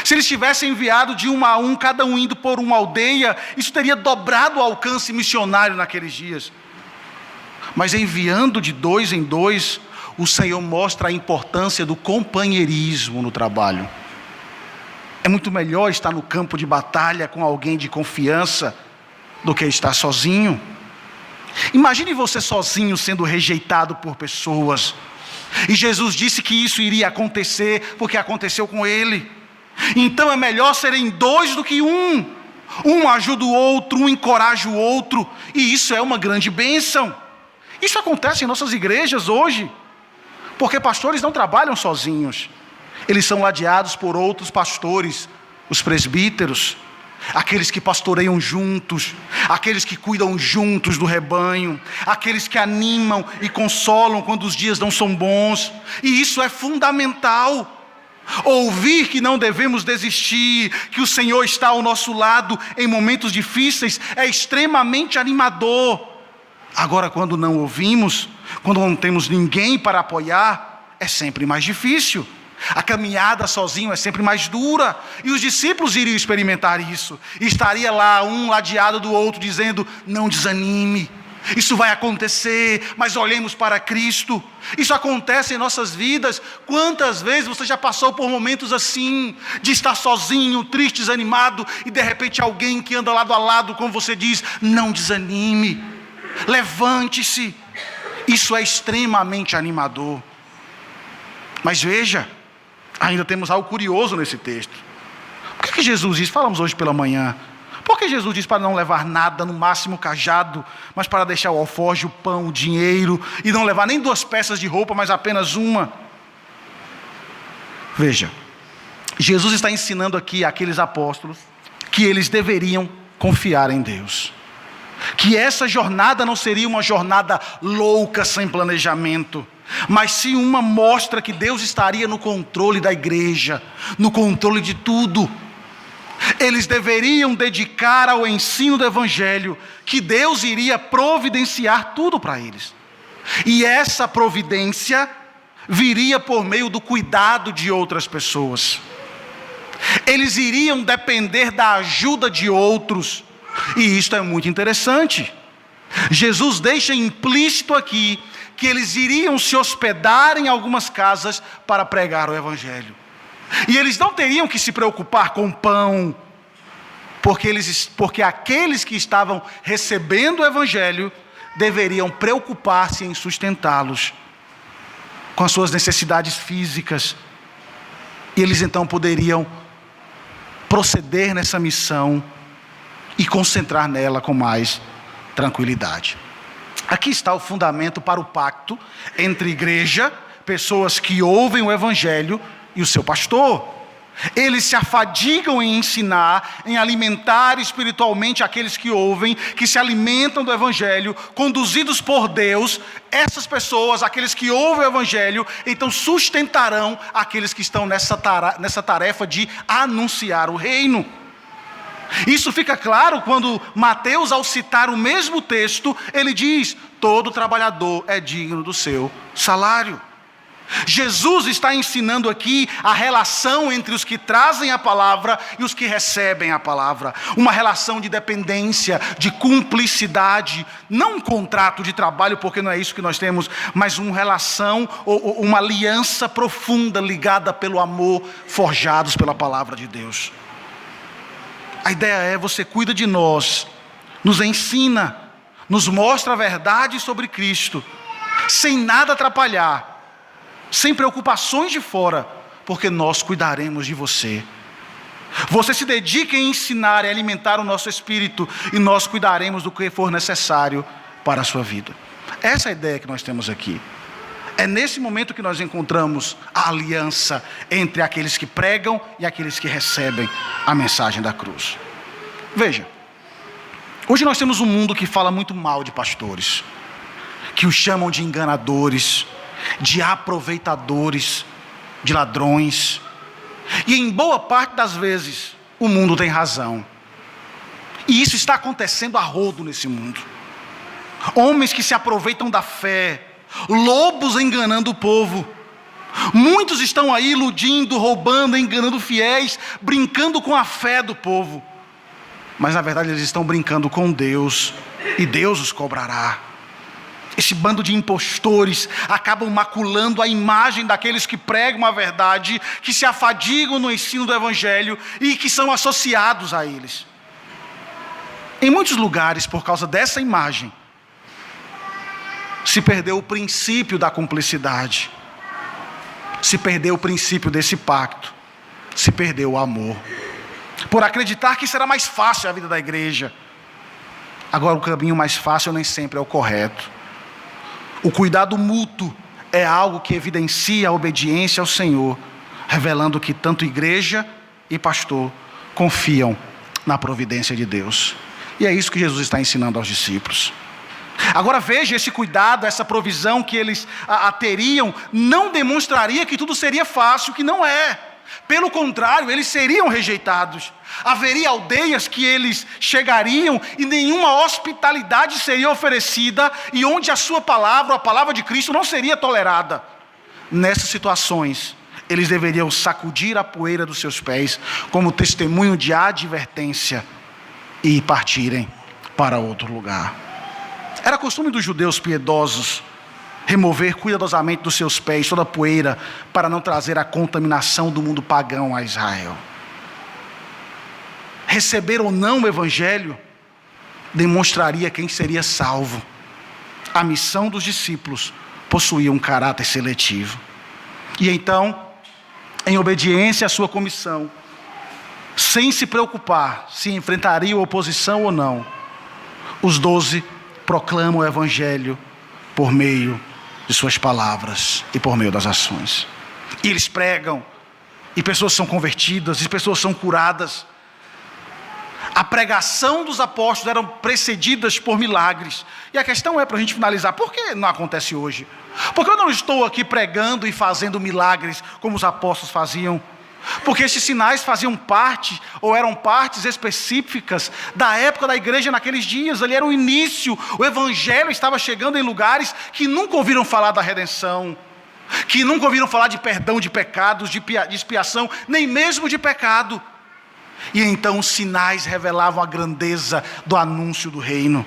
Se eles tivessem enviado de 1 a 1, cada um indo por uma aldeia, isso teria dobrado o alcance missionário naqueles dias. Mas enviando de 2 em 2, o Senhor mostra a importância do companheirismo no trabalho. É muito melhor estar no campo de batalha com alguém de confiança do que estar sozinho. Imagine você sozinho sendo rejeitado por pessoas. E Jesus disse que isso iria acontecer, porque aconteceu com ele. Então é melhor serem 2 do que 1. Um ajuda o outro, um encoraja o outro. E isso é uma grande bênção. Isso acontece em nossas igrejas hoje. Porque pastores não trabalham sozinhos. Eles são ladeados por outros pastores, os presbíteros, aqueles que pastoreiam juntos, aqueles que cuidam juntos do rebanho, aqueles que animam e consolam quando os dias não são bons. E isso é fundamental. Ouvir que não devemos desistir, que o Senhor está ao nosso lado em momentos difíceis, é extremamente animador. Agora, quando não ouvimos, quando não temos ninguém para apoiar, é sempre mais difícil. A caminhada sozinho é sempre mais dura. E os discípulos iriam experimentar isso. E estaria lá, um ladeado do outro, dizendo: não desanime, isso vai acontecer, mas olhemos para Cristo. Isso acontece em nossas vidas. Quantas vezes você já passou por momentos assim, de estar sozinho, triste, desanimado, e de repente alguém que anda lado a lado com você diz: não desanime, levante-se. Isso é extremamente animador. Mas veja, ainda temos algo curioso nesse texto. Por que Jesus diz, falamos hoje pela manhã, por que Jesus diz para não levar nada, no máximo cajado, mas para deixar o alforje, o pão, o dinheiro, e não levar nem 2 peças de roupa, mas apenas uma? Veja, Jesus está ensinando aqui àqueles apóstolos que eles deveriam confiar em Deus. Que essa jornada não seria uma jornada louca, sem planejamento, mas sim uma mostra que Deus estaria no controle da igreja, no controle de tudo. Eles deveriam dedicar ao ensino do Evangelho, que Deus iria providenciar tudo para eles. E essa providência viria por meio do cuidado de outras pessoas. Eles iriam depender da ajuda de outros. E isto é muito interessante. Jesus deixa implícito aqui que eles iriam se hospedar em algumas casas para pregar o Evangelho. E eles não teriam que se preocupar com pão, porque aqueles que estavam recebendo o Evangelho deveriam preocupar-se em sustentá-los com as suas necessidades físicas. E eles então poderiam proceder nessa missão e concentrar nela com mais tranquilidade. Aqui está o fundamento para o pacto entre igreja, pessoas que ouvem o Evangelho, e o seu pastor. Eles se afadigam em ensinar, em alimentar espiritualmente aqueles que ouvem, que se alimentam do Evangelho, conduzidos por Deus. Essas pessoas, aqueles que ouvem o Evangelho, então sustentarão aqueles que estão nessa tarefa de anunciar o reino. Isso fica claro quando Mateus, ao citar o mesmo texto, ele diz: todo trabalhador é digno do seu salário. Jesus está ensinando aqui a relação entre os que trazem a palavra e os que recebem a palavra. Uma relação de dependência, de cumplicidade, não um contrato de trabalho, porque não é isso que nós temos, mas uma relação, ou uma aliança profunda, ligada pelo amor, forjados pela palavra de Deus. A ideia é: você cuida de nós, nos ensina, nos mostra a verdade sobre Cristo, sem nada atrapalhar, sem preocupações de fora, porque nós cuidaremos de você. Você se dedica em ensinar e alimentar o nosso espírito, e nós cuidaremos do que for necessário para a sua vida. Essa é a ideia que nós temos aqui. É nesse momento que nós encontramos a aliança entre aqueles que pregam e aqueles que recebem a mensagem da cruz. Veja, hoje nós temos um mundo que fala muito mal de pastores, que os chamam de enganadores, de aproveitadores, de ladrões. E em boa parte das vezes o mundo tem razão. E isso está acontecendo a rodo nesse mundo. Homens que se aproveitam da fé, lobos enganando o povo. Muitos estão aí iludindo, roubando, enganando fiéis, brincando com a fé do povo. Mas na verdade eles estão brincando com Deus, e Deus os cobrará. Esse bando de impostores acabam maculando a imagem daqueles que pregam a verdade, que se afadigam no ensino do Evangelho e que são associados a eles. Em muitos lugares, por causa dessa imagem, se perdeu o princípio da cumplicidade, se perdeu o princípio desse pacto, se perdeu o amor, por acreditar que será mais fácil a vida da igreja. Agora, o caminho mais fácil nem sempre é o correto. O cuidado mútuo é algo que evidencia a obediência ao Senhor, revelando que tanto igreja e pastor confiam na providência de Deus. E é isso que Jesus está ensinando aos discípulos. Agora veja, esse cuidado, essa provisão que eles teriam, não demonstraria que tudo seria fácil, que não é. Pelo contrário, eles seriam rejeitados. Haveria aldeias que eles chegariam e nenhuma hospitalidade seria oferecida, e onde a sua palavra, a palavra de Cristo, não seria tolerada. Nessas situações, eles deveriam sacudir a poeira dos seus pés como testemunho de advertência e partirem para outro lugar. Era costume dos judeus piedosos remover cuidadosamente dos seus pés toda a poeira para não trazer a contaminação do mundo pagão a Israel. Receber ou não o evangelho demonstraria quem seria salvo. A missão dos discípulos possuía um caráter seletivo. E então, em obediência à sua comissão, sem se preocupar se enfrentariam oposição ou não, os 12 proclamam o evangelho por meio de suas palavras e por meio das ações. E eles pregam, e pessoas são convertidas, e pessoas são curadas. A pregação dos apóstolos eram precedidas por milagres. E a questão é, para a gente finalizar, por que não acontece hoje? Porque eu não estou aqui pregando e fazendo milagres como os apóstolos faziam. Porque esses sinais faziam parte, ou eram partes específicas da época da igreja naqueles dias. Ali era o início, o evangelho estava chegando em lugares que nunca ouviram falar da redenção, que nunca ouviram falar de perdão de pecados, de expiação, nem mesmo de pecado. E então os sinais revelavam a grandeza do anúncio do reino.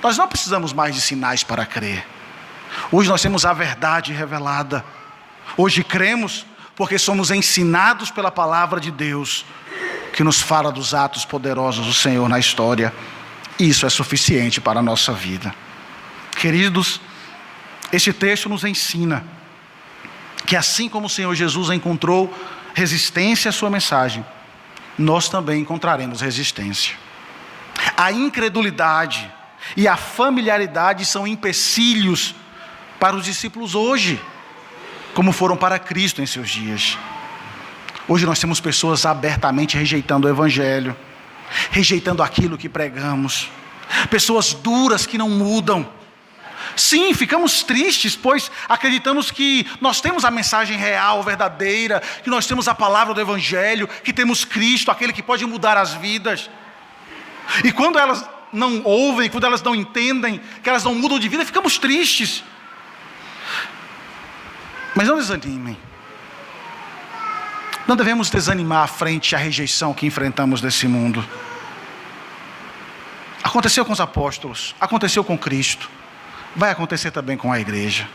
Nós não precisamos mais de sinais para crer. Hoje nós temos a verdade revelada. Hoje cremos porque somos ensinados pela palavra de Deus, que nos fala dos atos poderosos do Senhor na história. Isso é suficiente para a nossa vida. Queridos, este texto nos ensina que assim como o Senhor Jesus encontrou resistência à sua mensagem, nós também encontraremos resistência. A incredulidade e a familiaridade são empecilhos para os discípulos hoje, como foram para Cristo em seus dias. Hoje nós temos pessoas abertamente rejeitando o evangelho, rejeitando aquilo que pregamos, pessoas duras que não mudam. Sim, ficamos tristes, pois acreditamos que nós temos a mensagem real, verdadeira, que nós temos a palavra do evangelho, que temos Cristo, aquele que pode mudar as vidas. E quando elas não ouvem, quando elas não entendem, que elas não mudam de vida, ficamos tristes. Mas não desanimem. Não devemos desanimar frente à rejeição que enfrentamos nesse mundo. Aconteceu com os apóstolos, aconteceu com Cristo, vai acontecer também com a igreja.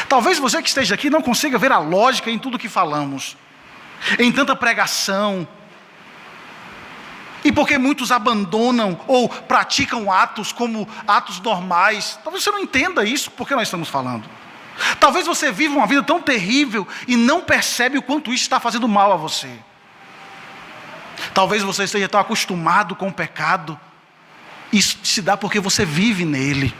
Talvez você que esteja aqui não consiga ver a lógica em tudo que falamos, em tanta pregação, e porque muitos abandonam ou praticam atos como atos normais. Talvez você não entenda isso, porque nós estamos falando. Talvez você viva uma vida tão terrível e não percebe o quanto isso está fazendo mal a você. Talvez você esteja tão acostumado com o pecado. Isso se dá porque você vive nele.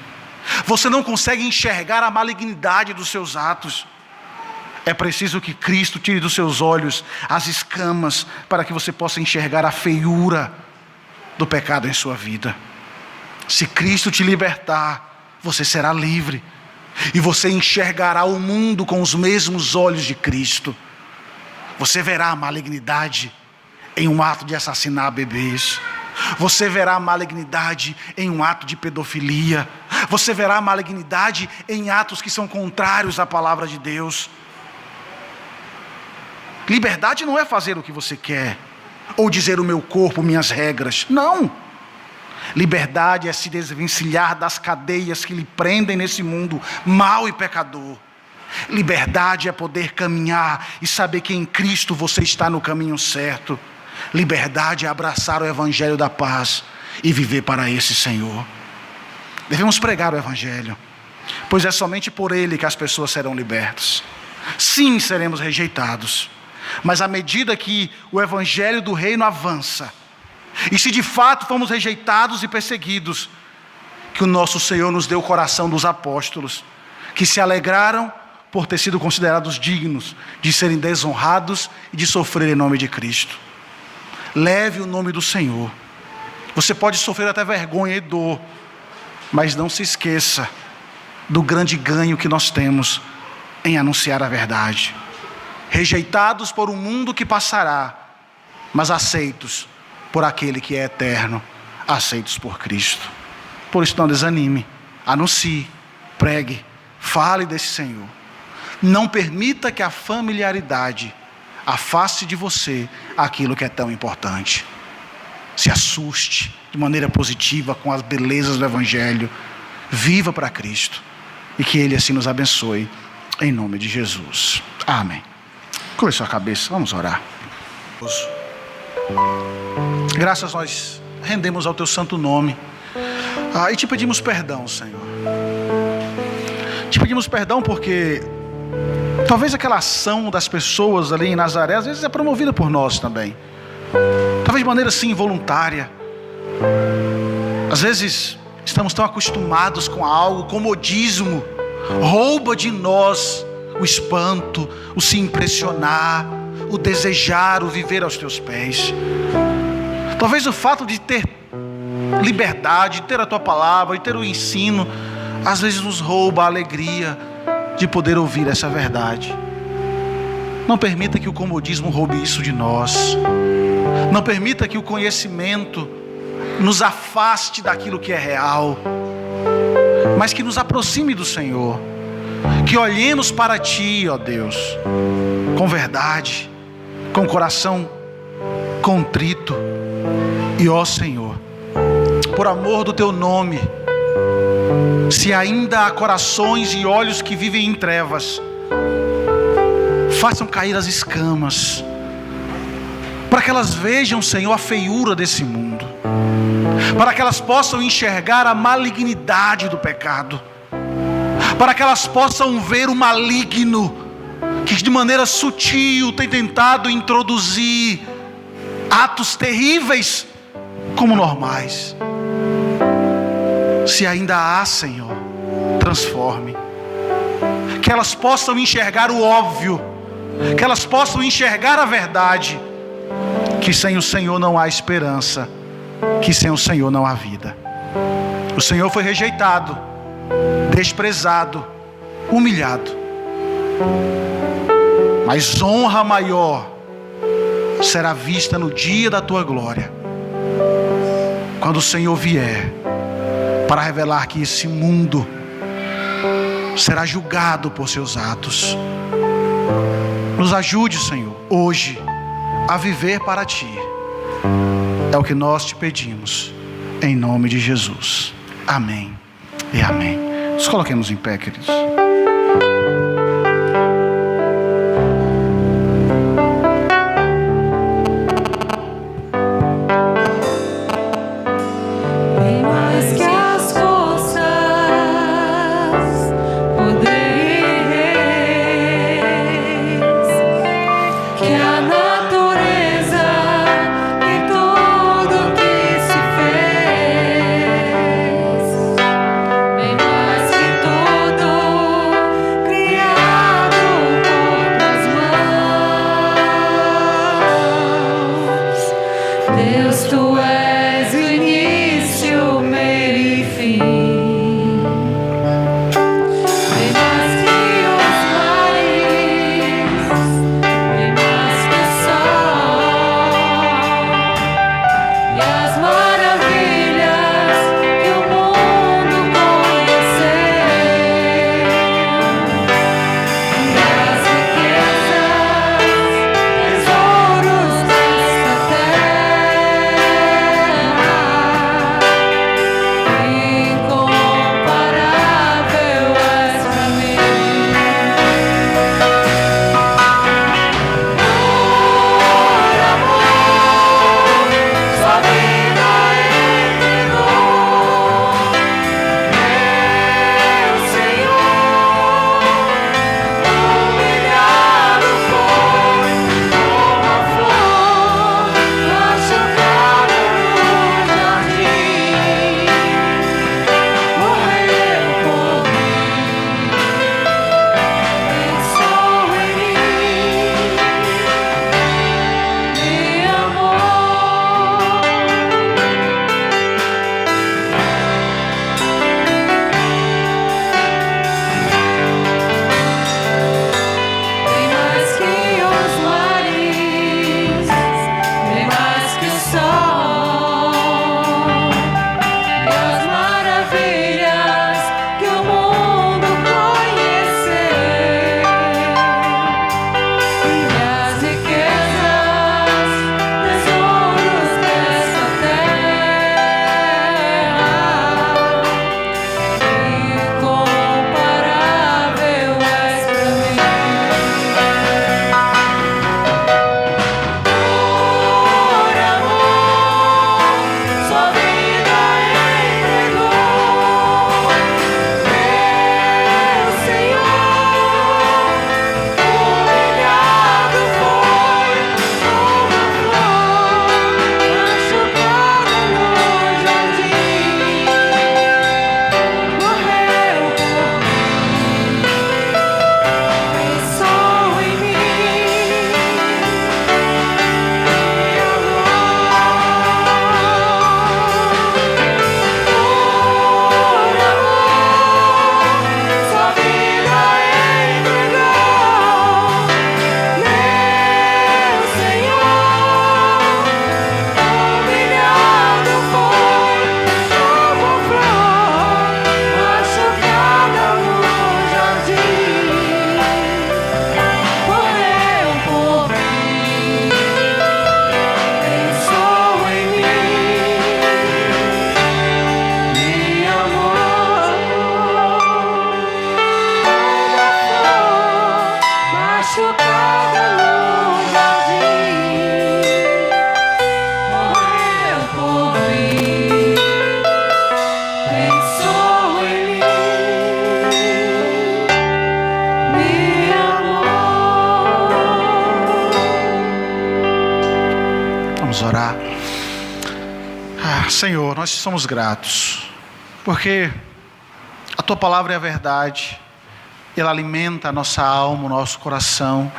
Você não consegue enxergar a malignidade dos seus atos. É preciso que Cristo tire dos seus olhos as escamas para que você possa enxergar a feiura do pecado em sua vida. Se Cristo te libertar, você será livre. E você enxergará o mundo com os mesmos olhos de Cristo. Você verá a malignidade em um ato de assassinar bebês. Você verá a malignidade em um ato de pedofilia. Você verá a malignidade em atos que são contrários à palavra de Deus. Liberdade não é fazer o que você quer, ou dizer o meu corpo, minhas regras. Não. Liberdade é se desvencilhar das cadeias que lhe prendem nesse mundo mau e pecador. Liberdade é poder caminhar e saber que em Cristo você está no caminho certo. Liberdade é abraçar o evangelho da paz e viver para esse Senhor. Devemos pregar o evangelho, pois é somente por ele que as pessoas serão libertas. Sim, seremos rejeitados, mas à medida que o evangelho do reino avança, e se de fato fomos rejeitados e perseguidos, que o nosso Senhor nos deu o coração dos apóstolos, que se alegraram por ter sido considerados dignos de serem desonrados e de sofrer em nome de Cristo. Leve o nome do Senhor. Você pode sofrer até vergonha e dor, mas não se esqueça do grande ganho que nós temos em anunciar a verdade. rejeitados por um mundo que passará, mas aceitos por aquele que é eterno, aceitos por Cristo. Por isso não desanime, anuncie, pregue, fale desse Senhor. Não permita que a familiaridade afaste de você aquilo que é tão importante. Se assuste de maneira positiva com as belezas do Evangelho. Viva para Cristo. E que Ele assim nos abençoe. Em nome de Jesus. Amém. Curve sua cabeça, vamos orar. Graças nós rendemos ao Teu santo nome. E te pedimos perdão, Senhor. Te pedimos perdão porque talvez aquela ação das pessoas ali em Nazaré às vezes é promovida por nós também. Talvez de maneira assim involuntária. Às vezes estamos tão acostumados com algo, o comodismo rouba de nós o espanto, o se impressionar, o desejar, o viver aos Teus pés. Talvez o fato de ter liberdade, de ter a Tua palavra, de ter o ensino, às vezes nos rouba a alegria de poder ouvir essa verdade. Não permita que o comodismo roube isso de nós. Não permita que o conhecimento nos afaste daquilo que é real, mas que nos aproxime do Senhor. Que olhemos para Ti, ó Deus, com verdade, com coração contrito. E ó Senhor, por amor do Teu nome, se ainda há corações e olhos que vivem em trevas, façam cair as escamas, para que elas vejam, Senhor, a feiura desse mundo, para que elas possam enxergar a malignidade do pecado, para que elas possam ver o maligno que de maneira sutil tem tentado introduzir atos terríveis como normais. Se ainda há, Senhor, transforme. Que elas possam enxergar o óbvio, que elas possam enxergar a verdade, que sem o Senhor não há esperança, que sem o Senhor não há vida. O Senhor foi rejeitado, desprezado, humilhado, mas honra maior será vista no dia da Tua glória, quando o Senhor vier para revelar que esse mundo será julgado por seus atos. Nos ajude, Senhor, hoje a viver para Ti. É o que nós Te pedimos, em nome de Jesus. Amém e amém. Nos coloquemos em pé, queridos. Vamos orar. Senhor, nós somos gratos, porque a Tua palavra é a verdade, ela alimenta a nossa alma, o nosso coração,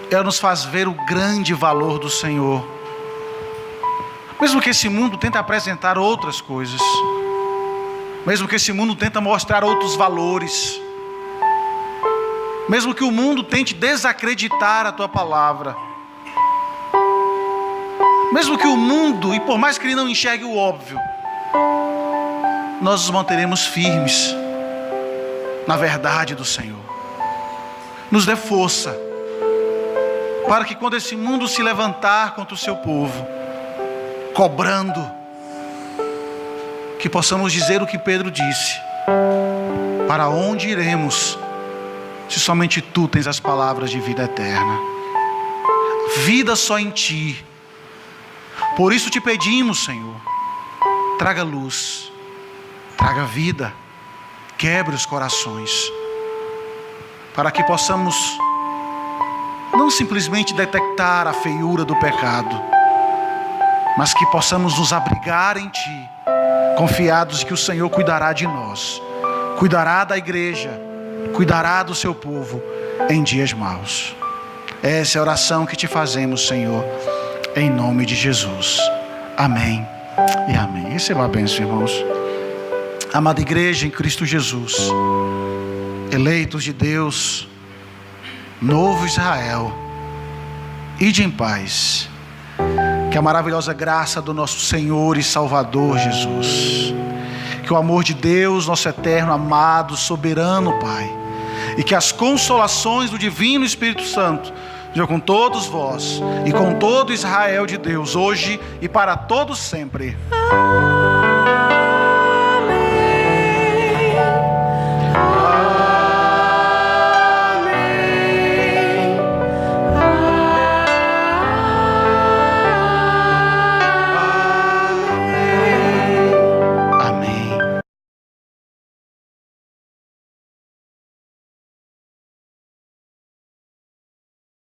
ela nos faz ver o grande valor do Senhor. Mesmo que esse mundo tente apresentar outras coisas, mesmo que esse mundo tente mostrar outros valores, mesmo que o mundo tente desacreditar a Tua palavra, mesmo que o mundo, e por mais que ele não enxergue o óbvio, nós nos manteremos firmes na verdade do Senhor. Nos dê força, para que quando esse mundo se levantar contra o Seu povo, cobrando, que possamos dizer o que Pedro disse: para onde iremos, se somente Tu tens as palavras de vida eterna? Vida só em Ti. Por isso te pedimos, Senhor, traga luz, traga vida, quebre os corações, para que possamos não simplesmente detectar a feiura do pecado, mas que possamos nos abrigar em Ti, confiados de que o Senhor cuidará de nós, cuidará da igreja, cuidará do Seu povo em dias maus. Essa é a oração que Te fazemos, Senhor, em nome de Jesus. Amém e amém. Receba a bênção, irmãos. Amada igreja em Cristo Jesus, eleitos de Deus, novo Israel, ide em paz. Que a maravilhosa graça do nosso Senhor e Salvador Jesus, que o amor de Deus, nosso eterno, amado, soberano Pai, e que as consolações do divino Espírito Santo sejam com todos vós e com todo Israel de Deus, hoje e para todos sempre.